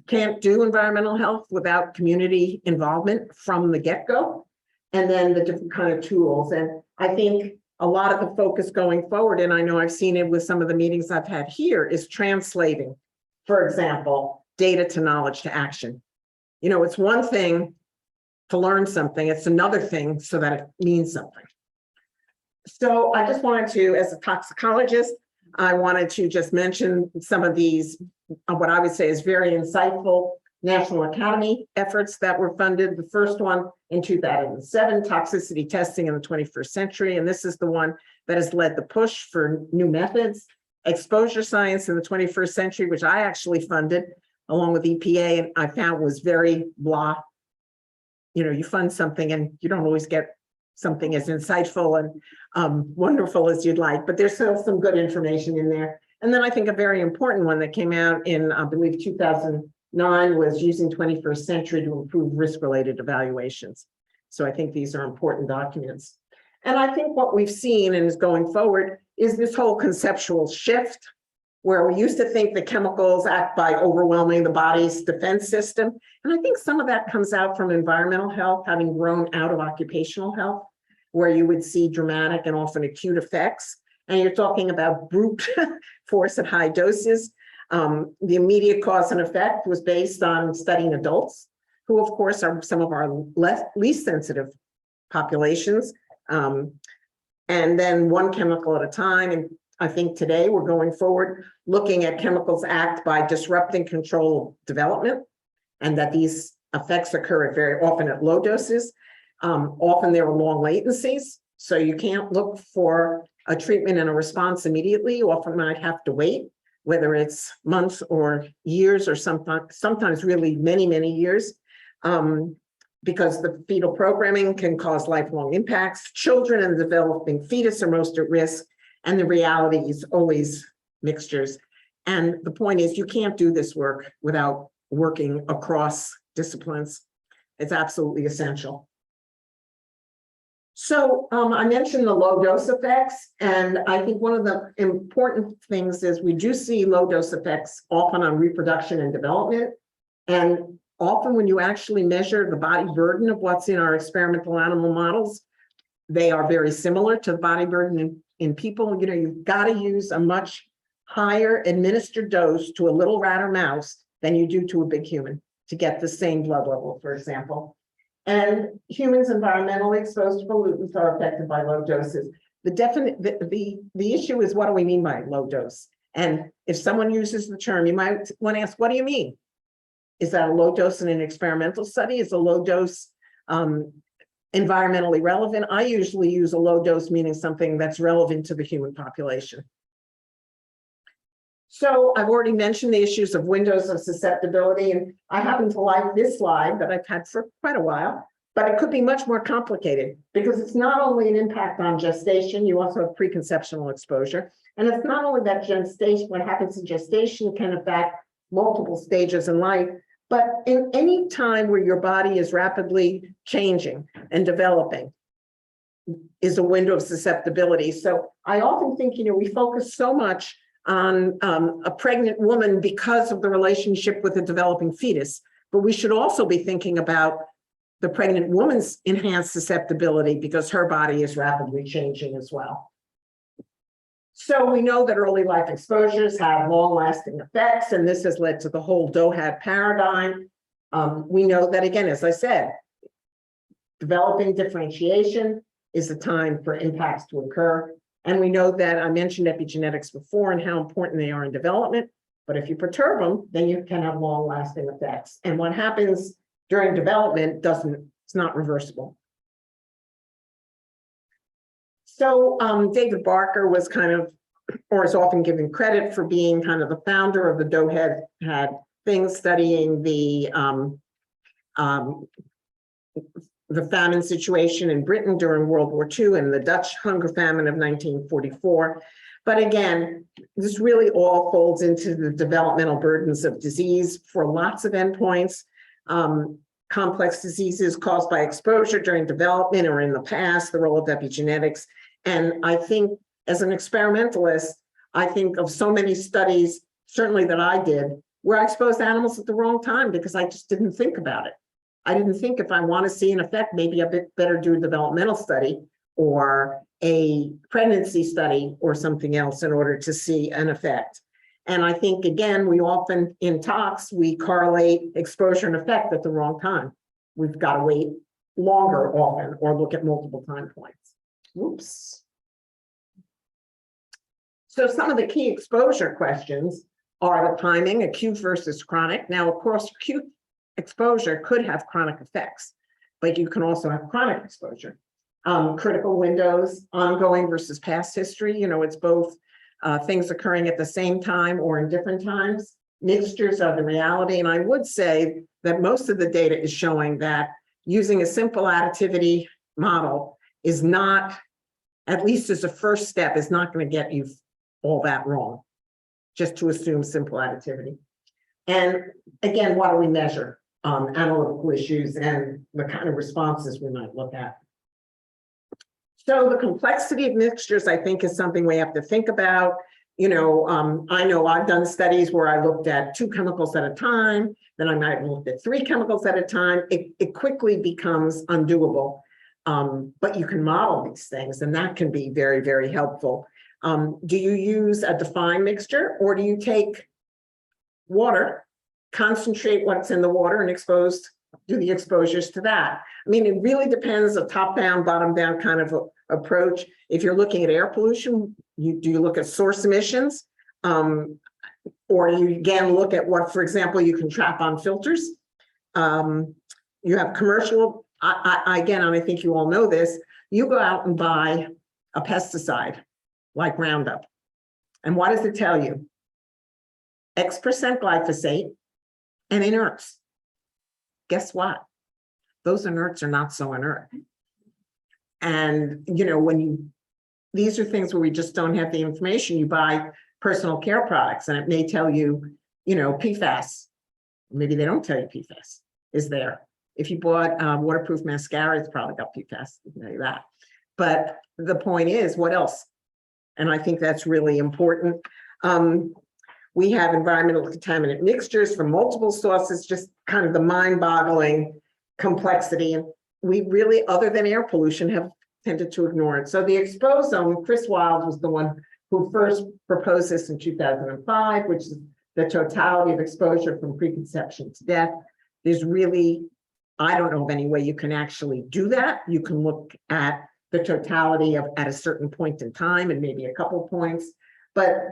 Can't do environmental health without community involvement from the get-go, and then the different kind of tools. And I think a lot of the focus going forward, and I know I've seen it with some of the meetings I've had here, is translating, for example, data to knowledge to action. You know, it's one thing to learn something, it's another thing so that it means something. So I just wanted to, as a toxicologist, I wanted to just mention some of these, what I would say is very insightful National Academy efforts that were funded. The first one in 2007, toxicity testing in the 21st century. And this is the one that has led the push for new methods. Exposure science in the 21st century, which I actually funded along with EPA, and I found was very blah. You know, you fund something and you don't always get something as insightful and wonderful as you'd like, but there's still some good information in there. And then I think a very important one that came out in, I believe, 2009 was using 21st century to improve risk-related evaluations. So I think these are important documents. And I think what we've seen and is going forward is this whole conceptual shift where we used to think that chemicals act by overwhelming the body's defense system. And I think some of that comes out from environmental health, having grown out of occupational health, where you would see dramatic and often acute effects. And you're talking about brute force at high doses. The immediate cause and effect was based on studying adults, who of course are some of our least sensitive populations. And then one chemical at a time. And I think today we're going forward looking at chemicals act by disrupting control development, and that these effects occur very often at low doses. Often there are long latencies, so you can't look for a treatment and a response immediately. You often might have to wait, whether it's months or years, or sometimes really many, many years, because the fetal programming can cause lifelong impacts. Children and the developing fetus are most at risk, and the reality is always mixtures. And the point is, you can't do this work without working across disciplines. It's absolutely essential. So I mentioned the low dose effects, and I think one of the important things is we do see low dose effects often on reproduction and development. And often when you actually measure the body burden of what's in our experimental animal models, they are very similar to the body burden in people. You know, you've got to use a much higher administered dose to a little rat or mouse than you do to a big human to get the same blood level, for example. And humans environmentally exposed to pollutants are affected by low doses. The issue is, what do we mean by low dose? And if someone uses the term, you might want to ask, what do you mean? Is that a low dose in an experimental study? Is a low dose environmentally relevant? I usually use a low dose meaning something that's relevant to the human population. So I've already mentioned the issues of windows of susceptibility, and I happen to like this slide that I've had for quite a while, but it could be much more complicated because it's not only an impact on gestation, you also have preconceptional exposure. And it's not only that gestation, what happens in gestation can affect multiple stages in life, but in any time where your body is rapidly changing and developing is a window of susceptibility. So I often think, you know, we focus so much on a pregnant woman because of the relationship with a developing fetus, but we should also be thinking about the pregnant woman's enhanced susceptibility because her body is rapidly changing as well. So we know that early life exposures have long-lasting effects, and this has led to the whole DOHAD paradigm. We know that, again, as I said, developing differentiation is the time for impacts to occur. And we know that I mentioned epigenetics before and how important they are in development, but if you perturb them, then you can have long-lasting effects. And what happens during development it's not reversible. So David Barker was kind of, or is often given credit for being kind of the founder of the DOHAD thing, studying the famine situation in Britain during World War II and the Dutch hunger famine of 1944. But again, this really all folds into the developmental burdens of disease for lots of endpoints. Complex diseases caused by exposure during development or in the past, the role of epigenetics. And I think as an experimentalist, I think of so many studies, certainly that I did, where I exposed animals at the wrong time because I just didn't think about it. I didn't think if I want to see an effect, maybe a bit better do a developmental study or a pregnancy study or something else in order to see an effect. And I think, again, we often in tox, we correlate exposure and effect at the wrong time. We've got to wait longer often or look at multiple time points. Oops. So some of the key exposure questions are the timing, acute versus chronic. Now, of course, acute exposure could have chronic effects, but you can also have chronic exposure. Critical windows, ongoing versus past history, you know, it's both things occurring at the same time or in different times. Mixtures are the reality. And I would say that most of the data is showing that using a simple additivity model is not, at least as a first step, is not going to get you all that wrong, just to assume simple additivity. And again, what do we measure? Analytical issues and the kind of responses we might look at. So the complexity of mixtures, I think, is something we have to think about. You know I've done studies where I looked at 2 chemicals at a time, then I might have looked at 3 chemicals at a time. It quickly becomes undoable, but you can model these things, and that can be very, very helpful. Do you use a defined mixture, or do you take water, concentrate what's in the water and do the exposures to that? I mean, it really depends, a top-down, bottom-down kind of approach. If you're looking at air pollution, do you look at source emissions? Or you again look at what, for example, you can trap on filters. You have commercial, again, and I think you all know this, you go out and buy a pesticide like Roundup. And what does it tell you? X% glyphosate and inerts. Guess what? Those inerts are not so inert. And, you know, these are things where we just don't have the information. You buy personal care products and it may tell you, you know, PFAS. Maybe they don't tell you PFAS is there. If you bought waterproof mascara, it's probably got PFAS, I can tell you that. But the point is, what else? And I think that's really important. We have environmental contaminant mixtures from multiple sources, just kind of the mind-boggling complexity. And we really, other than air pollution, have tended to ignore it. So the exposome, Chris Wild was the one who first proposed this in 2005, which is the totality of exposure from preconception to death. There's really, I don't know of any way you can actually do that. You can look at the totality of at a certain point in time and maybe a couple points, but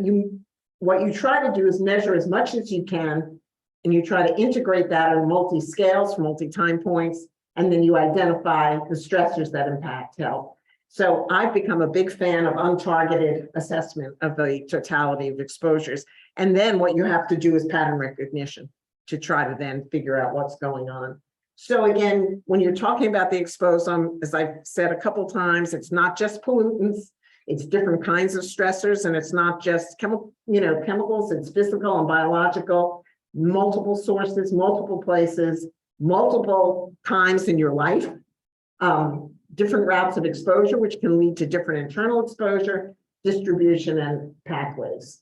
what you try to do is measure as much as you can, and you try to integrate that on multi-scales, multi-time points, and then you identify the stressors that impact health. So I've become a big fan of untargeted assessment of the totality of exposures. And then what you have to do is pattern recognition to try to then figure out what's going on. So again, when you're talking about the exposome, as I've said a couple times, it's not just pollutants, it's different kinds of stressors, and it's not just chemicals, it's physical and biological, multiple sources, multiple places, multiple times in your life, different routes of exposure, which can lead to different internal exposure, distribution, and pathways.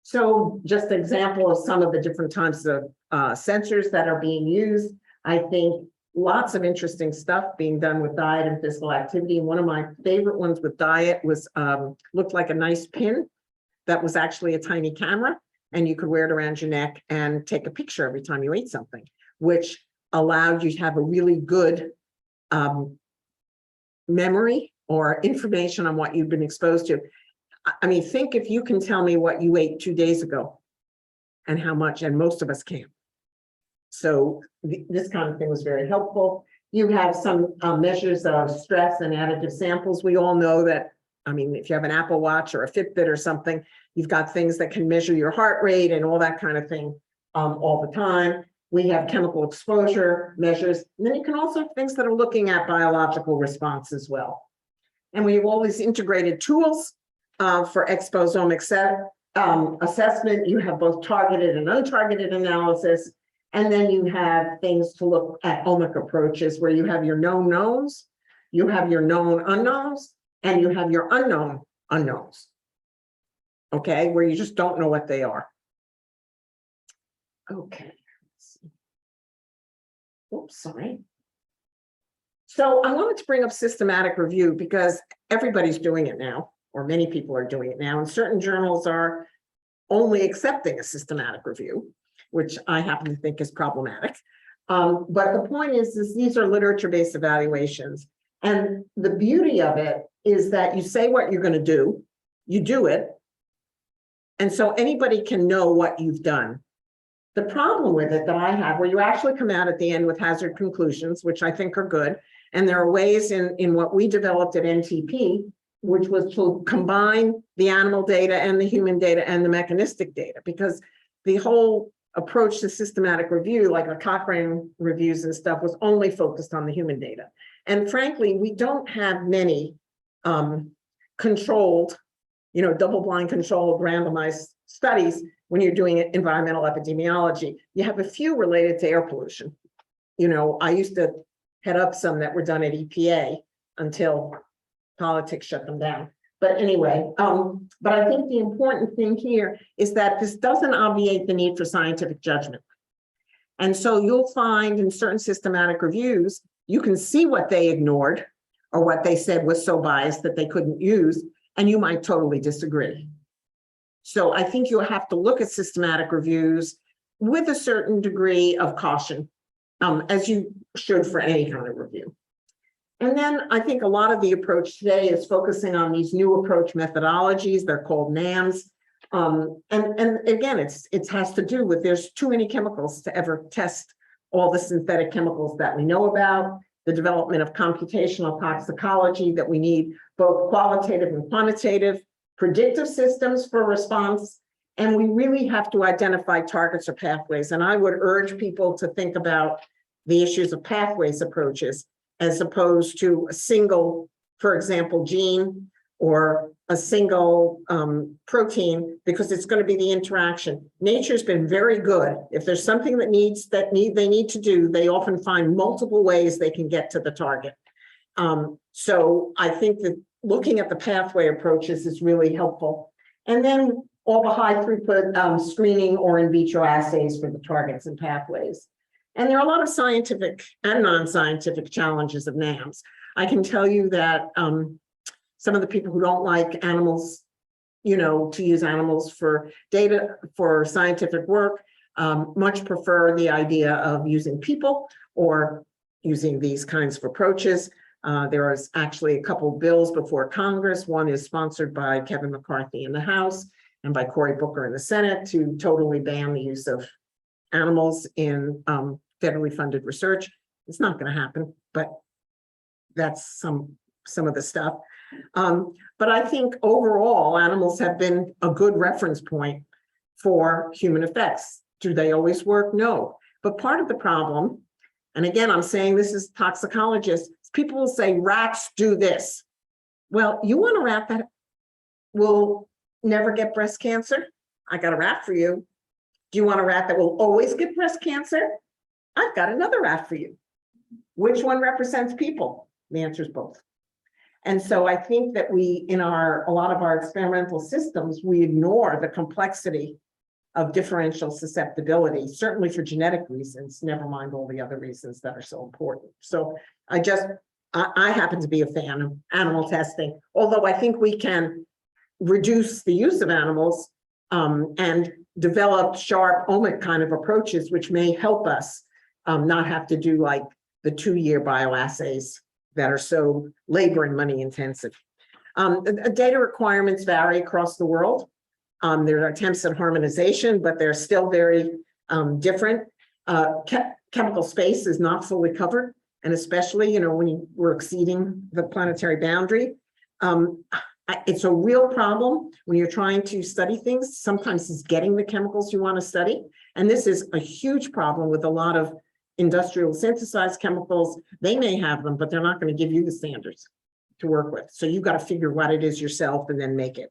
So just an example of some of the different types of sensors that are being used. I think lots of interesting stuff being done with diet and physical activity. One of my favorite ones with diet was looked like a nice pin that was actually a tiny camera, and you could wear it around your neck and take a picture every time you ate something, which allowed you to have a really good memory or information on what you've been exposed to. I mean, think if you can tell me what you ate 2 days ago and how much, and most of us can't. So this kind of thing was very helpful. You have some measures of stress and additive samples. We all know that, I mean, if you have an Apple Watch or a Fitbit or something, you've got things that can measure your heart rate and all that kind of thing all the time. We have chemical exposure measures. And then you can also have things that are looking at biological response as well. And we have all these integrated tools for exposomic assessment. You have both targeted and untargeted analysis. And then you have things to look at omic approaches where you have your known knowns, you have your known unknowns, and you have your unknown unknowns. Okay, where you just don't know what they are. Okay. Oops, sorry. So I wanted to bring up systematic review because everybody's doing it now, or many people are doing it now, and certain journals are only accepting a systematic review, which I happen to think is problematic. But the point is these are literature-based evaluations. And the beauty of it is that you say what you're going to do, you do it, and so anybody can know what you've done. The problem with it that I have, where you actually come out at the end with hazard conclusions, which I think are good, and there are ways in what we developed at NTP, which was to combine the animal data and the human data and the mechanistic data, because the whole approach to systematic review, like the Cochrane reviews and stuff, was only focused on the human data. And frankly, we don't have many controlled, double-blind controlled randomized studies when you're doing environmental epidemiology. You have a few related to air pollution. I used to head up some that were done at EPA until politics shut them down. But anyway, but I think the important thing here is that this doesn't obviate the need for scientific judgment. And so you'll find in certain systematic reviews, you can see what they ignored or what they said was so biased that they couldn't use, and you might totally disagree. So I think you'll have to look at systematic reviews with a certain degree of caution, as you should for any kind of review. And then I think a lot of the approach today is focusing on these new approach methodologies. They're called NAMs. And again, it has to do with there's too many chemicals to ever test all the synthetic chemicals that we know about, the development of computational toxicology that we need, both qualitative and quantitative, predictive systems for response, and we really have to identify targets or pathways. And I would urge people to think about the issues of pathways approaches as opposed to a single, for example, gene or a single protein, because it's going to be the interaction. Nature's been very good. If there's something that they need to do, they often find multiple ways they can get to the target. So I think that looking at the pathway approaches is really helpful. And then all the high throughput screening or in vitro assays for the targets and pathways. And there are a lot of scientific and non-scientific challenges of NAMs. I can tell you that some of the people who don't like animals, to use animals for data, for scientific work, much prefer the idea of using people or using these kinds of approaches. There is actually a couple of bills before Congress. One is sponsored by Kevin McCarthy in the House and by Cory Booker in the Senate to totally ban the use of animals in federally funded research. It's not going to happen, but that's some of the stuff. But I think overall, animals have been a good reference point for human effects. Do they always work? No. But part of the problem, and again, I'm saying this as toxicologists, people will say rats do this. Well, you want a rat that will never get breast cancer? I got a rat for you. Do you want a rat that will always get breast cancer? I've got another rat for you. Which one represents people? The answer is both. And so I think that in a lot of our experimental systems, we ignore the complexity of differential susceptibility, certainly for genetic reasons, never mind all the other reasons that are so important. So I happen to be a fan of animal testing, although I think we can reduce the use of animals and develop sharp omic kind of approaches, which may help us not have to do like the 2-year bioassays that are so labor and money intensive. Data requirements vary across the world. There are attempts at harmonization, but they're still very different. Chemical space is not fully covered, and especially, when we're exceeding the planetary boundary. It's a real problem when you're trying to study things. Sometimes it's getting the chemicals you want to study. And this is a huge problem with a lot of industrial synthesized chemicals. They may have them, but they're not going to give you the standards to work with. So you've got to figure what it is yourself and then make it.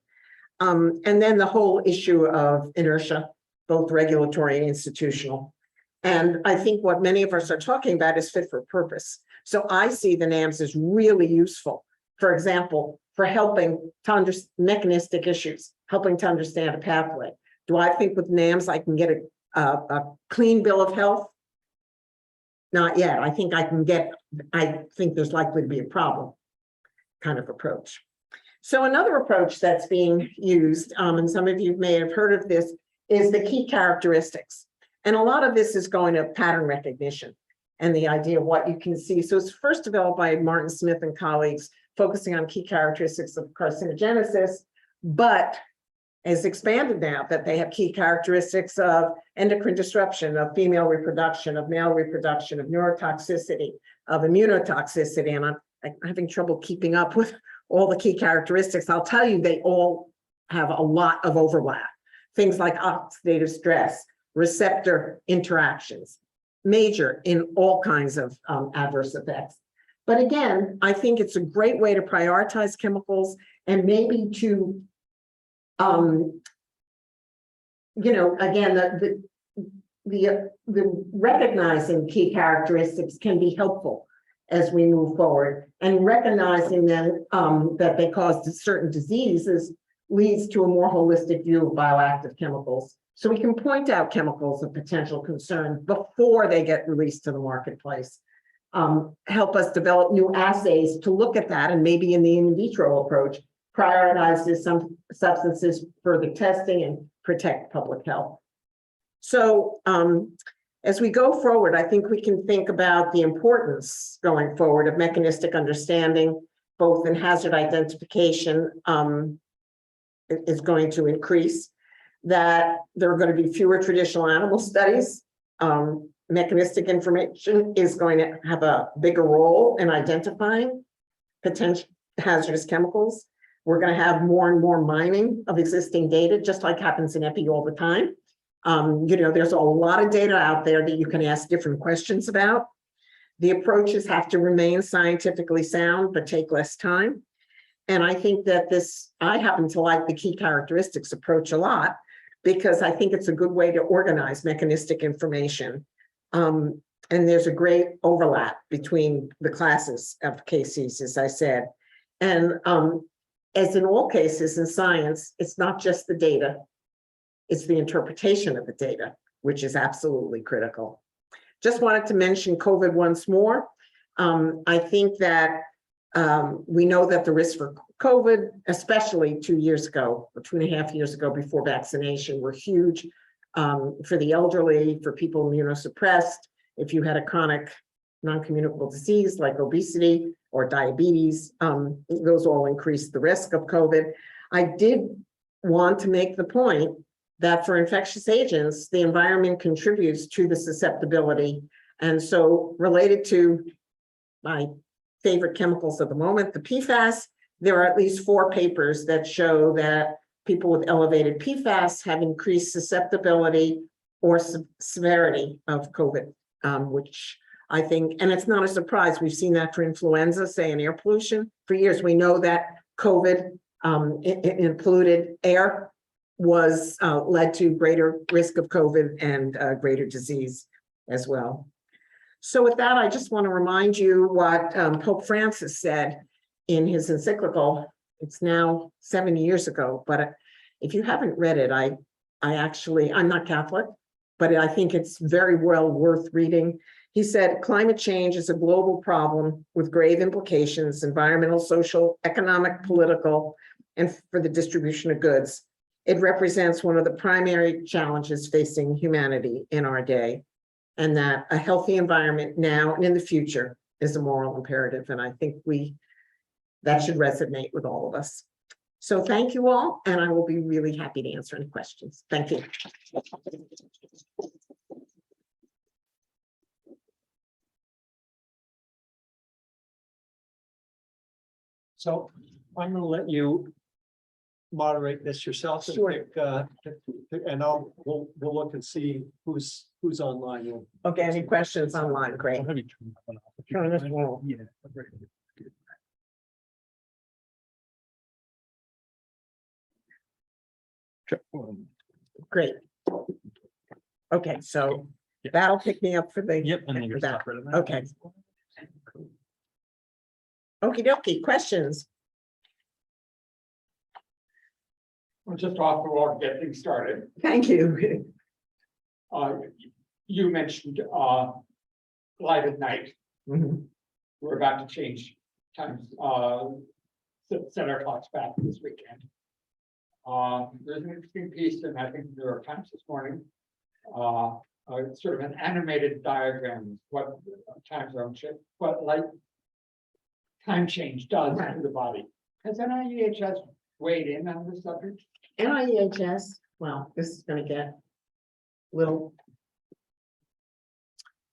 And then the whole issue of inertia, both regulatory and institutional. And I think what many of us are talking about is fit for purpose. So I see the NAMs as really useful. For example, for helping to understand mechanistic issues, helping to understand a pathway. Do I think with NAMs I can get a clean bill of health? Not yet. I think there's likely to be a problem kind of approach. So another approach that's being used, and some of you may have heard of this, is the key characteristics. And a lot of this is going to pattern recognition and the idea of what you can see. So it's first developed by Martin Smith and colleagues, focusing on key characteristics of carcinogenesis, but is expanded now that they have key characteristics of endocrine disruption, of female reproduction, of male reproduction, of neurotoxicity, of immunotoxicity. And I'm having trouble keeping up with all the key characteristics. I'll tell you, they all have a lot of overlap. Things like oxidative stress, receptor interactions, major in all kinds of adverse effects. But again, I think it's a great way to prioritize chemicals and maybe to, again, the recognizing key characteristics can be helpful as we move forward, and recognizing then that they cause certain diseases leads to a more holistic view of bioactive chemicals. So we can point out chemicals of potential concern before they get released to the marketplace. Help us develop new assays to look at that, and maybe in the in vitro approach, prioritize some substances for the testing and protect public health. So as we go forward, I think we can think about the importance going forward of mechanistic understanding, both in hazard identification is going to increase, that there are going to be fewer traditional animal studies. Mechanistic information is going to have a bigger role in identifying potential hazardous chemicals. We're going to have more and more mining of existing data, just like happens in epi all the time. There's a lot of data out there that you can ask different questions about. The approaches have to remain scientifically sound, but take less time. And I think that I happen to like the key characteristics approach a lot, because I think it's a good way to organize mechanistic information. and there's a great overlap between the classes of cases, as I said. And as in all cases in science, it's not just the data, it's the interpretation of the data, which is absolutely critical. Just wanted to mention COVID once more. I think that we know that the risk for COVID, especially 2 years ago, or 2.5 years ago before vaccination, were huge for the elderly, for people immunosuppressed. If you had a chronic non-communicable disease like obesity or diabetes, those all increase the risk of COVID. I did want to make the point that for infectious agents, the environment contributes to the susceptibility. And so related to my favorite chemicals of the moment, the PFAS, there are at least 4 papers that show that people with elevated PFAS have increased susceptibility or severity of COVID, which I think, and it's not a surprise. We've seen that for influenza, say in air pollution. For years, we know that COVID in polluted air was led to greater risk of COVID and greater disease as well. So with that, I just want to remind you what Pope Francis said in his encyclical. It's now 7 years ago, but if you haven't read it, I'm not Catholic, but I think it's very well worth reading. He said, climate change is a global problem with grave implications, environmental, social, economic, political, and for the distribution of goods. It represents one of the primary challenges facing humanity in our day, and that a healthy environment now and in the future is a moral imperative. And I think that should resonate with all of us. So thank you all, and I will be really happy to answer any questions. Thank you. So I'm going to let you moderate this yourself. Sure. And we'll look and see who's online. Okay, any questions online? Great. Turn this one off. Great. Okay, so that'll pick me up for the. Yep. And then you're that. separate of that. Okay. Okie dokie, questions? We're just off the wall to get things started. Thank you. You mentioned light at night. Mhm. We're about to change times, set our clocks back this weekend. There's an interesting piece, and I think the New York Times this morning, sort of an animated diagram, what time zone shift, what light time change does to the body. Has NIEHS weighed in on this subject? NIEHS, well, this is gonna get little.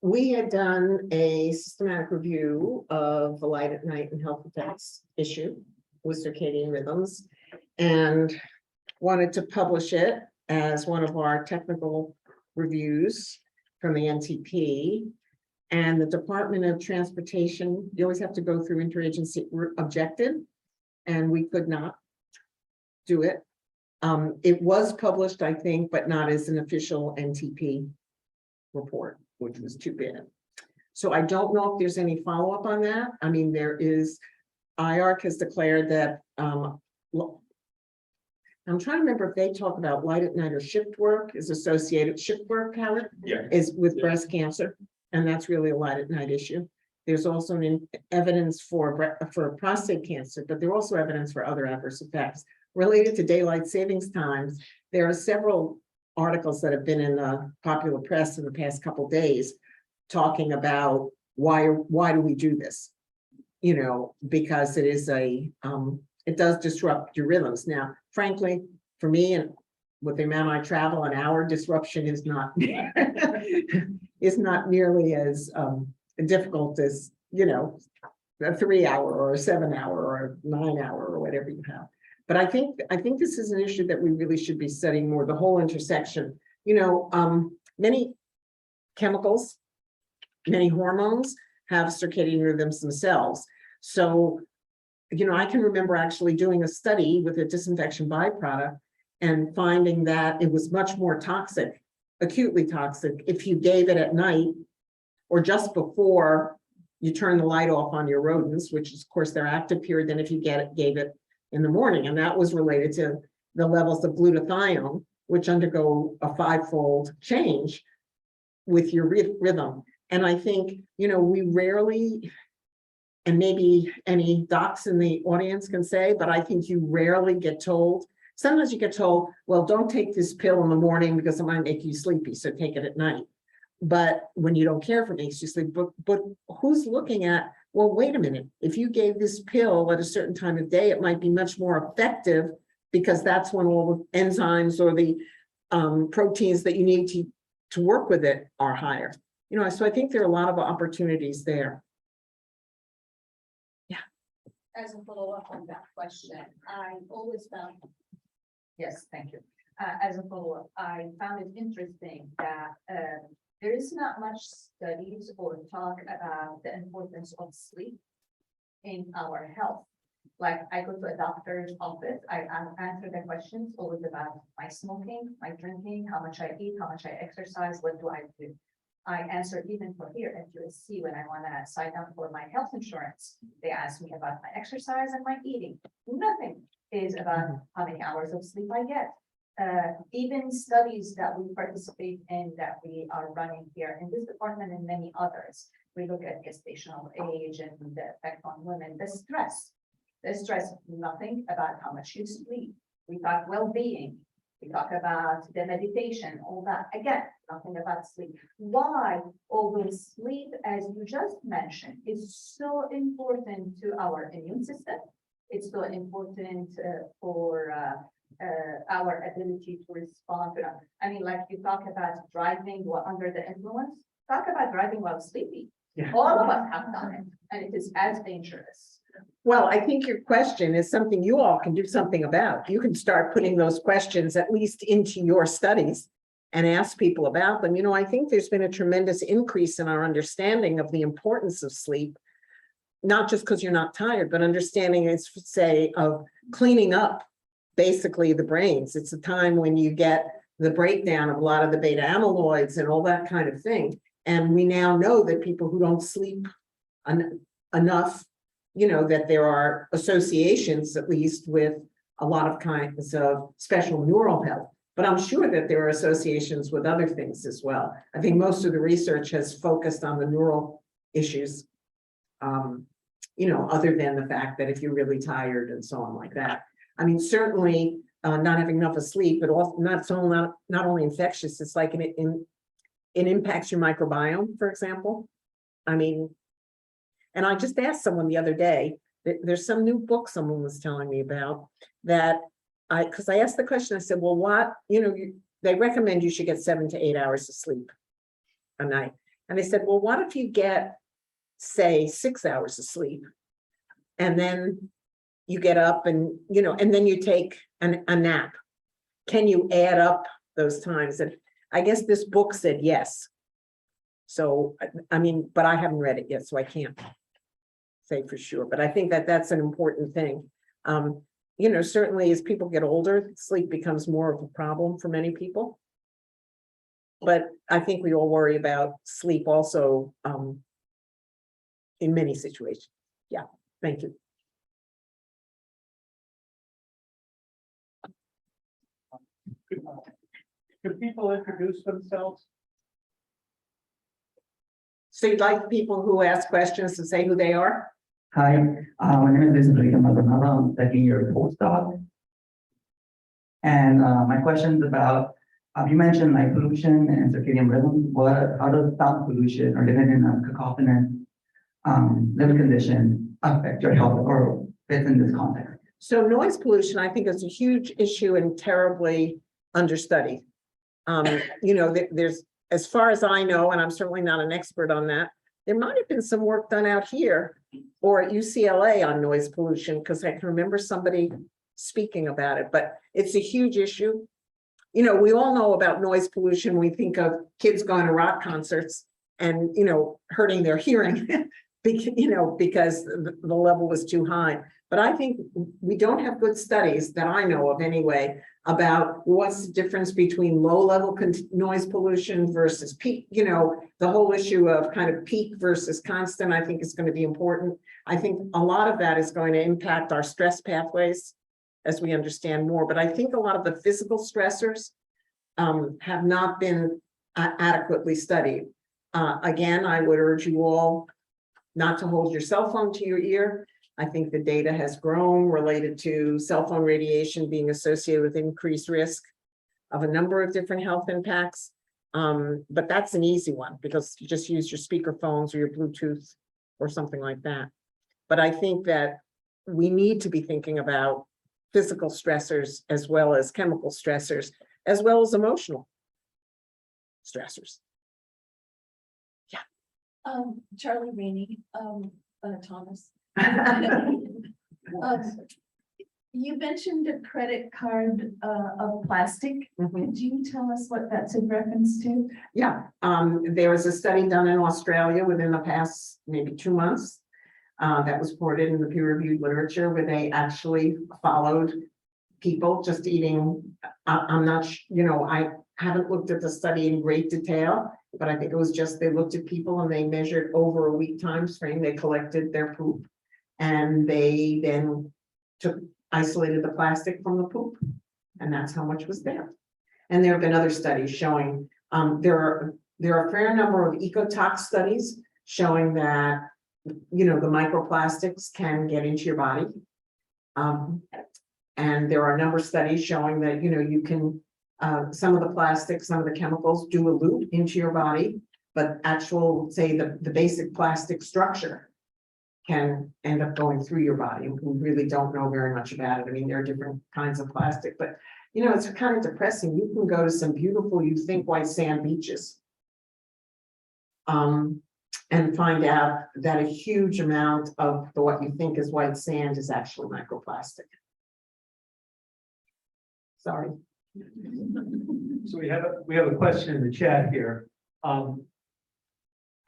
We had done a systematic review of the light at night and health effects issue with circadian rhythms, and wanted to publish it as one of our technical reviews from the NTP. And the Department of Transportation, you always have to go through interagency, objected, and we could not do it. It was published, I think, but not as an official NTP report, which was too bad. So I don't know if there's any follow-up on that. I mean, there is, IARC has declared that, I'm trying to remember if they talk about light at night or shift work is associated, shift work, Howard? Yeah. Is with Yeah. breast cancer, and that's really a light at night issue. There's also evidence for prostate cancer, but there's also evidence for other adverse effects. Related to daylight savings times, there are several articles that have been in the popular press in the past couple of days talking about why do we do this? You know, because it is it does disrupt your rhythms. Now, frankly, for me and with the amount I travel, an hour disruption is not is not nearly as difficult as, you know, a 3 hour or a 7 hour or a 9 hour or whatever you have. But I think this is an issue that we really should be studying more, the whole intersection. You know, many chemicals, many hormones have circadian rhythms themselves. So, you know, I can remember actually doing a study with a disinfection byproduct and finding that it was much more toxic, acutely toxic, if you gave it at night or just before you turn the light off on your rodents, which is of course their active period, than if you gave it in the morning. And that was related to the levels of glutathione, which undergo a 5-fold change with your rhythm. And I think, we rarely, and maybe any docs in the audience can say, but I think you rarely get told. Sometimes you get told, well, don't take this pill in the morning because it might make you sleepy, so take it at night. But when you don't care if it makes you sleep, but who's looking at, well, wait a minute, if you gave this pill at a certain time of day, it might be much more effective because that's when all the enzymes or the proteins that you need to work with it are higher. So I think there are a lot of opportunities there. As a follow-up on that question, I always found, yes, thank you. As a follow-up, I found it interesting that there is not much studies or talk about the importance of sleep in our health. Like I go to a doctor's office, I answer the questions always about my smoking, my drinking, how much I eat, how much I exercise, what do I do? I answer even for here at USC when I want to sign up for my health insurance. They ask me about my exercise and my eating. Nothing is about how many hours of sleep I get. Even studies that we participate in that we are running here in this department and many others, we look at gestational age and the effect on women, the stress, nothing about how much you sleep. We talk well-being. We talk about the meditation, all that. Again, nothing about sleep. Why? Although sleep, as you just mentioned, is so important to our immune system, it's so important for our ability to respond to that. I mean, like you talk about driving while under the influence, talk about driving while sleeping. Yeah. All of us have done it, and it is as dangerous. Well, I think your question is something you all can do something about. You can start putting those questions at least into your studies and ask people about them. I think there's been a tremendous increase in our understanding of the importance of sleep, not just because you're not tired, but understanding it's, say, of cleaning up basically the brains. It's a time when you get the breakdown of a lot of the beta amyloids and all that kind of thing. And we now know that people who don't sleep enough, that there are associations, at least, with a lot of kinds of special neural health. But I'm sure that there are associations with other things as well. I think most of the research has focused on the neural issues, other than the fact that if you're really tired and so on like that. I mean, certainly not having enough of sleep, but also not only infectious, it's like it impacts your microbiome, for example. I mean, and I just asked someone the other day, there's some new book someone was telling me about that because I asked the question, I said, well, what, they recommend you should get 7 to 8 hours of sleep a night. And they said, well, what if you get, say, 6 hours of sleep and then you get up and, and then you take a nap? Can you add up those times? And I guess this book said yes. So, I mean, but I haven't read it yet, so I can't say for sure, but I think that that's an important thing. Certainly as people get older, sleep becomes more of a problem for many people. But I think we all worry about sleep also in many situations. Yeah, thank you. Could people introduce themselves? So you'd like people who ask questions to say who they are? Hi, my name is Rita Maldonado. I'm second-year postdoc. And my question is about, you mentioned light pollution and circadian rhythm. How does sound pollution or living in a cacophonous living condition affect your health or fit in this context? So noise pollution, I think, is a huge issue and terribly understudied. There's, as far as I know, and I'm certainly not an expert on that, there might have been some work done out here or at UCLA on noise pollution, because I can remember somebody speaking about it, but it's a huge issue. We all know about noise pollution. We think of kids going to rock concerts and, hurting their hearing, because the level was too high. But I think we don't have good studies that I know of anyway about what's the difference between low-level noise pollution versus peak, the whole issue of kind of peak versus constant, I think is going to be important. I think a lot of that is going to impact our stress pathways as we understand more, but I think a lot of the physical stressors have not been adequately studied. Again, I would urge you all not to hold your cell phone to your ear. I think the data has grown related to cell phone radiation being associated with increased risk of a number of different health impacts. But that's an easy one because you just use your speaker phones or your Bluetooth or something like that. But I think that we need to be thinking about physical stressors as well as chemical stressors, as well as emotional stressors. Charlie Rainey, Thomas. You mentioned a credit card of plastic. Could you tell us what that's in reference to? Yeah, there was a study done in Australia within the past maybe 2 months that was reported in the peer-reviewed literature where they actually followed people just eating. I'm not, I haven't looked at the study in great detail, but I think it was just they looked at people and they measured over a week time frame. They collected their poop and they then isolated the plastic from the poop, and that's how much was there. And there have been other studies showing there are a fair number of ecotox studies showing that the microplastics can get into your body. And there are a number of studies showing that you can some of the plastics, some of the chemicals do a loop into your body, but say the basic plastic structure can end up going through your body. We really don't know very much about it. I mean, there are different kinds of plastic, but it's kind of depressing. You can go to some beautiful, you think white sand beaches and find out that a huge amount of what you think is white sand is actually microplastic. Sorry. So we have a question in the chat here.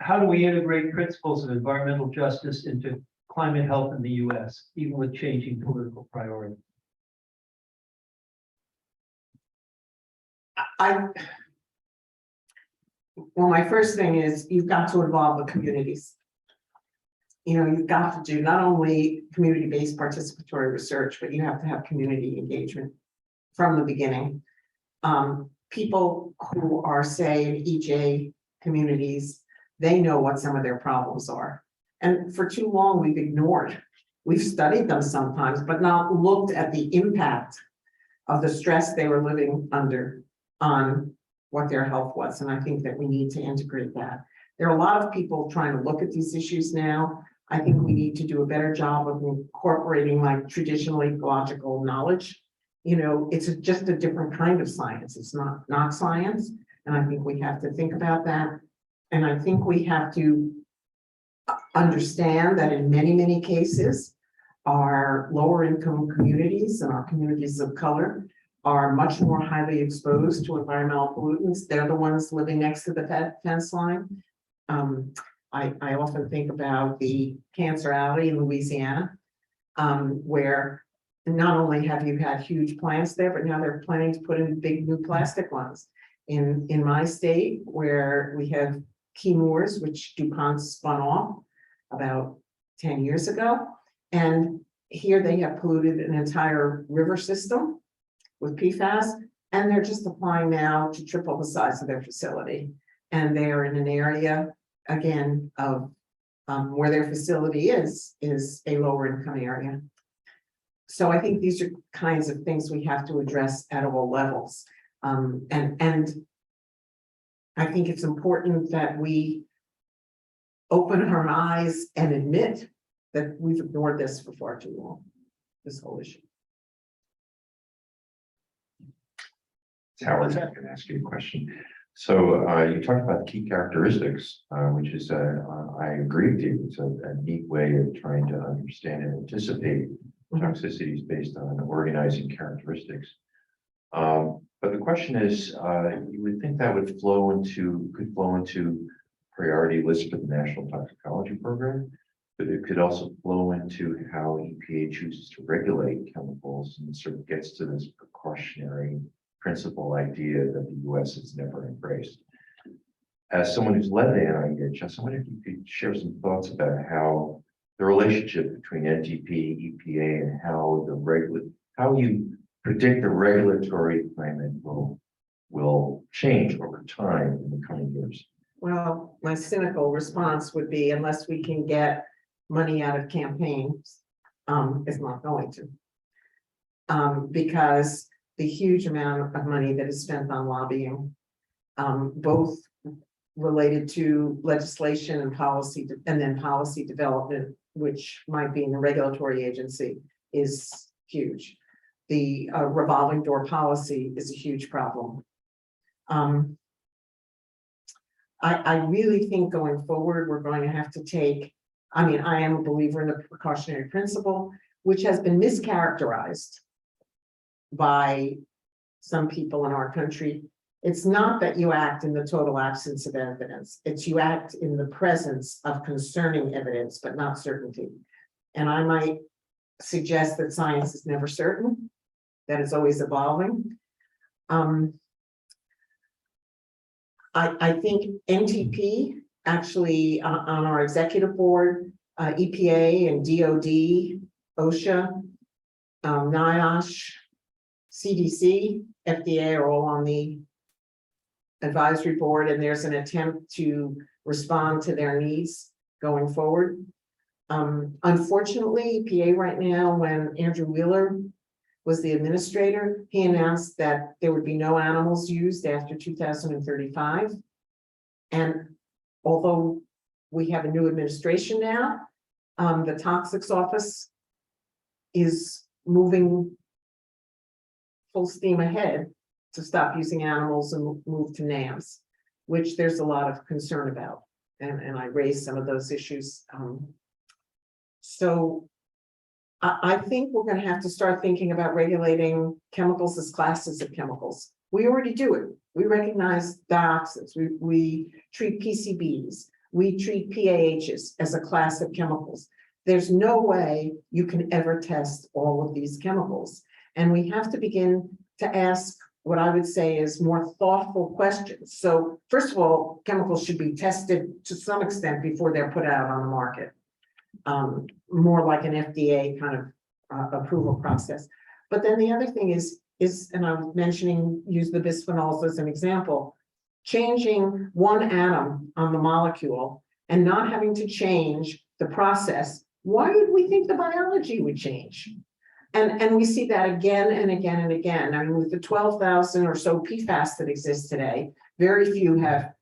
How do we integrate principles of environmental justice into climate health in the US, even with changing political priorities? Well, my first thing is you've got to involve the communities. You've got to do not only community-based participatory research, but you have to have community engagement from the beginning. People who are, say, in EJ communities, they know what some of their problems are. And for too long, we've studied them sometimes, but not looked at the impact of the stress they were living under on what their health was. And I think that we need to integrate that. There are a lot of people trying to look at these issues now. I think we need to do a better job of incorporating like traditional ecological knowledge. It's just a different kind of science. It's not science. And I think we have to think about that. And I think we have to understand that in many, many cases, our lower income communities and our communities of color are much more highly exposed to environmental pollutants. They're the ones living next to the fence line. I often think about the Cancer Alley in Louisiana, where not only have you had huge plants there, but now they're planning to put in big new plastic ones. In my state, where we have Chemours, which DuPont spun off about 10 years ago. And here they have polluted an entire river system with PFAS, and they're just applying now to triple the size of their facility. And they are in an area, again, of where their facility is a lower income area. So I think these are kinds of things we have to address at all levels. And I think it's important that we open our eyes and admit that we've ignored this for far too long, this whole issue. Howard, I can ask you a question. So you talked about key characteristics, which is, I agree with you, it's a neat way of trying to understand and anticipate toxicities based on organizing characteristics. But the question is, you would think that would could flow into priority list for the National Toxicology Program. But it could also flow into how EPA chooses to regulate chemicals and sort of gets to this precautionary principle idea that the US has never embraced. As someone who's led the NIEHS, I wonder if you could share some thoughts about how the relationship between NTP, EPA, and how you predict the regulatory climate will change over time in the coming years. Well, my cynical response would be unless we can get money out of campaigns, it's not going to. Because the huge amount of money that is spent on lobbying, both related to legislation and policy, and then policy development, which might be in the regulatory agency, is huge. The revolving door policy is a huge problem. I really think going forward, we're going to have to take, I mean, I am a believer in the precautionary principle, which has been mischaracterized by some people in our country. It's not that you act in the total absence of evidence, it's you act in the presence of concerning evidence, but not certainty. And I might suggest that science is never certain, that it's always evolving. I think NTP actually on our executive board, EPA and DOD, OSHA, NIOSH, CDC, FDA are all on the advisory board, and there's an attempt to respond to their needs going forward. Unfortunately, EPA right now, when Andrew Wheeler was the administrator, he announced that there would be no animals used after 2035. And although we have a new administration now, the toxics office is moving full steam ahead to stop using animals and move to NAMs, which there's a lot of concern about. And I raised some of those issues. So I think we're going to have to start thinking about regulating chemicals as classes of chemicals. We already do it. We recognize dioxins, we treat PCBs, we treat PAHs as a class of chemicals. There's no way you can ever test all of these chemicals. And we have to begin to ask what I would say is more thoughtful questions. So first of all, chemicals should be tested to some extent before they're put out on the market. More like an FDA kind of approval process. But then the other thing is, and I was mentioning, use the bisphenols as an example, changing one atom on the molecule and not having to change the process. Why would we think the biology would change? And we see that again and again and again. I mean, with the 12,000 or so PFAS that exist today, very few have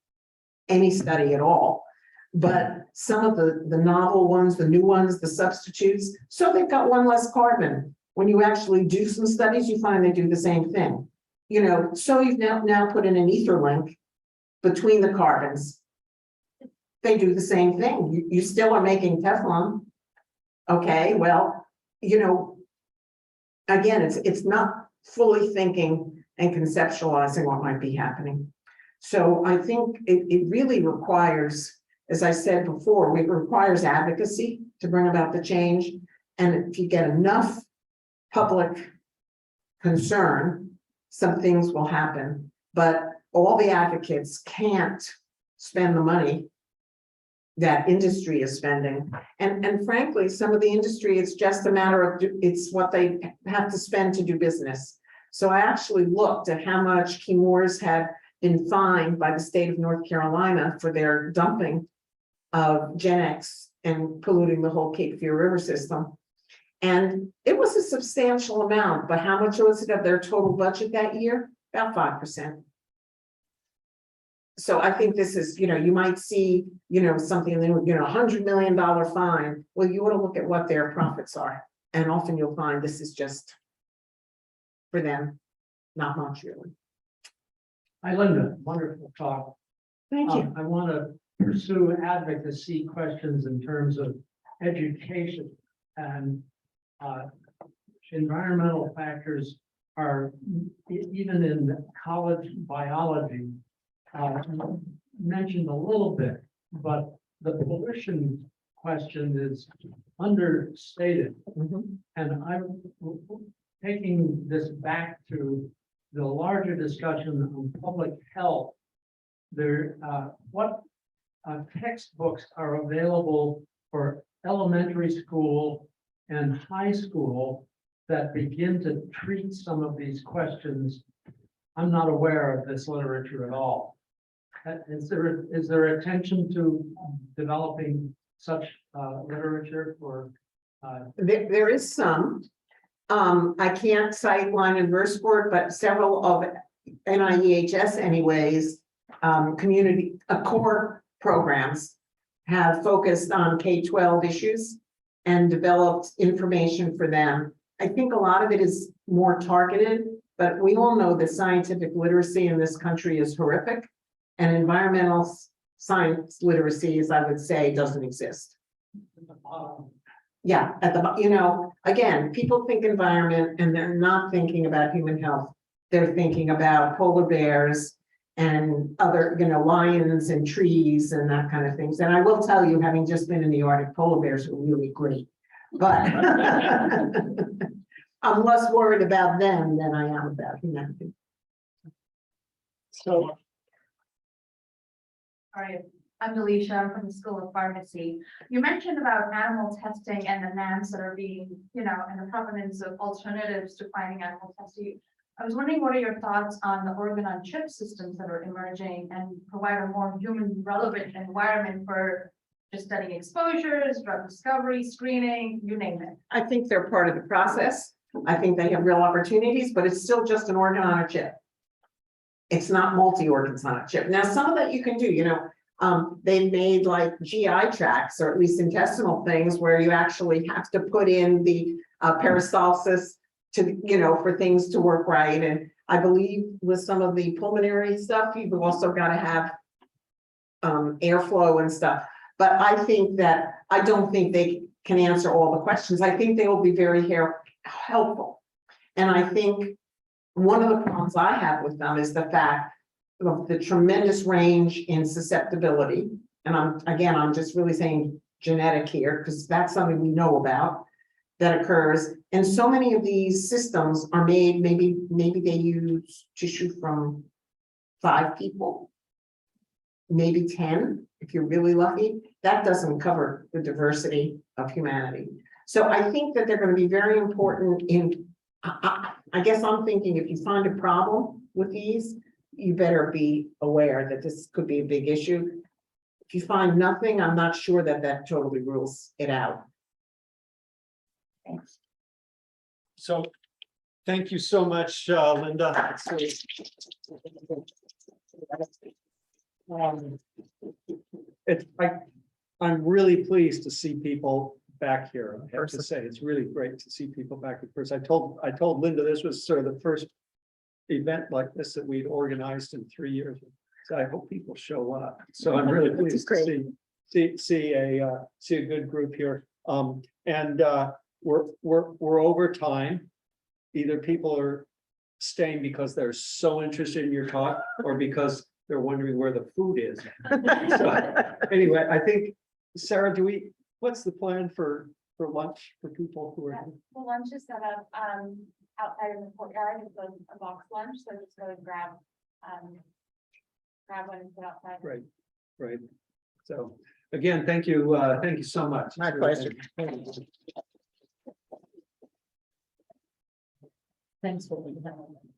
any study at all. But some of the novel ones, the new ones, the substitutes, so they've got one less carbon. When you actually do some studies, you find they do the same thing. You know, so you've now put in an ether link between the carbons. They do the same thing. You still are making Teflon. Okay, well, you know, again, it's not fully thinking and conceptualizing what might be happening. So I think it really requires, as I said before, it requires advocacy to bring about the change. And if you get enough public concern, some things will happen. But all the advocates can't spend the money that industry is spending. And frankly, some of the industry, it's just a matter of, it's what they have to spend to do business. So I actually looked at how much Chemours had been fined by the state of North Carolina for their dumping of Gen X and polluting the whole Cape Fear River system. And it was a substantial amount, but how much was it of their total budget that year? About 5%. So I think this is, you know, you might see, you know, something, you know, $100 million fine. Well, you want to look at what their profits are. And often you'll find this is just for them, not much really. Hi, Linda. Wonderful talk. Thank you. I want to pursue advocacy questions in terms of education, and environmental factors are even in college biology mentioned a little bit, but the pollution question is understated. Mhm. And I'm taking this back to the larger discussion on public health. There, what textbooks are available for elementary school and high school that begin to treat some of these questions? I'm not aware of this literature at all. Is there attention to developing such literature for? There is some. I can't cite line and verse for it, but several of NIEHS anyways, community, core programs have focused on K-12 issues and developed information for them. I think a lot of it is more targeted, but we all know that scientific literacy in this country is horrific. And environmental science literacy, as I would say, doesn't exist. Yeah, again, people think environment and they're not thinking about human health. They're thinking about polar bears and other, lions and trees and that kind of things. And I will tell you, having just been in the Arctic, polar bears are really great. But I'm less worried about them than I am about humanity. So, All right, I'm Alicia, I'm from the School of Pharmacy. You mentioned about animal testing and the NAMs that are being, and the provenance of alternatives to finding animal testing. I was wondering, what are your thoughts on the organ-on-chip systems that are emerging and provide a more human relevant environment for just studying exposures, drug discovery, screening, you name it? I think they're part of the process. I think they have real opportunities, but it's still just an organ on a chip. It's not multi-organs on a chip. Now, some of that you can do, they made like GI tracts, or at least intestinal things, where you actually have to put in the peristalsis to, for things to work right. And I believe with some of the pulmonary stuff, you've also got to have airflow and stuff. But I don't think they can answer all the questions. I think they will be very helpful. And I think one of the problems I have with them is the fact of the tremendous range in susceptibility. And I'm just really saying genetic here, because that's something we know about that occurs. And so many of these systems are made, maybe they use tissue from 5 people, maybe 10, if you're really lucky. That doesn't cover the diversity of humanity. So I think that they're going to be very important in, I guess I'm thinking, if you find a problem with these, you better be aware that this could be a big issue. If you find nothing, I'm not sure that totally rules it out. Thanks. so thank you so much, Linda. I'm really pleased to see people back here. I have to say, it's really great to see people back in person. I told Linda this was sort of the first event like this that we'd organized in 3 years. So I hope people show up. So I'm really pleased to see a good group here. We're over time. Either people are staying because they're so interested in your talk, or because they're wondering where the food is. So, anyway, I think, Sarah, what's the plan for lunch for people who are? The lunch is set up outside in the courtyard. It's a box lunch, so just go and grab one and sit outside. Right. So again, thank you so much. My pleasure. Thanks for being here.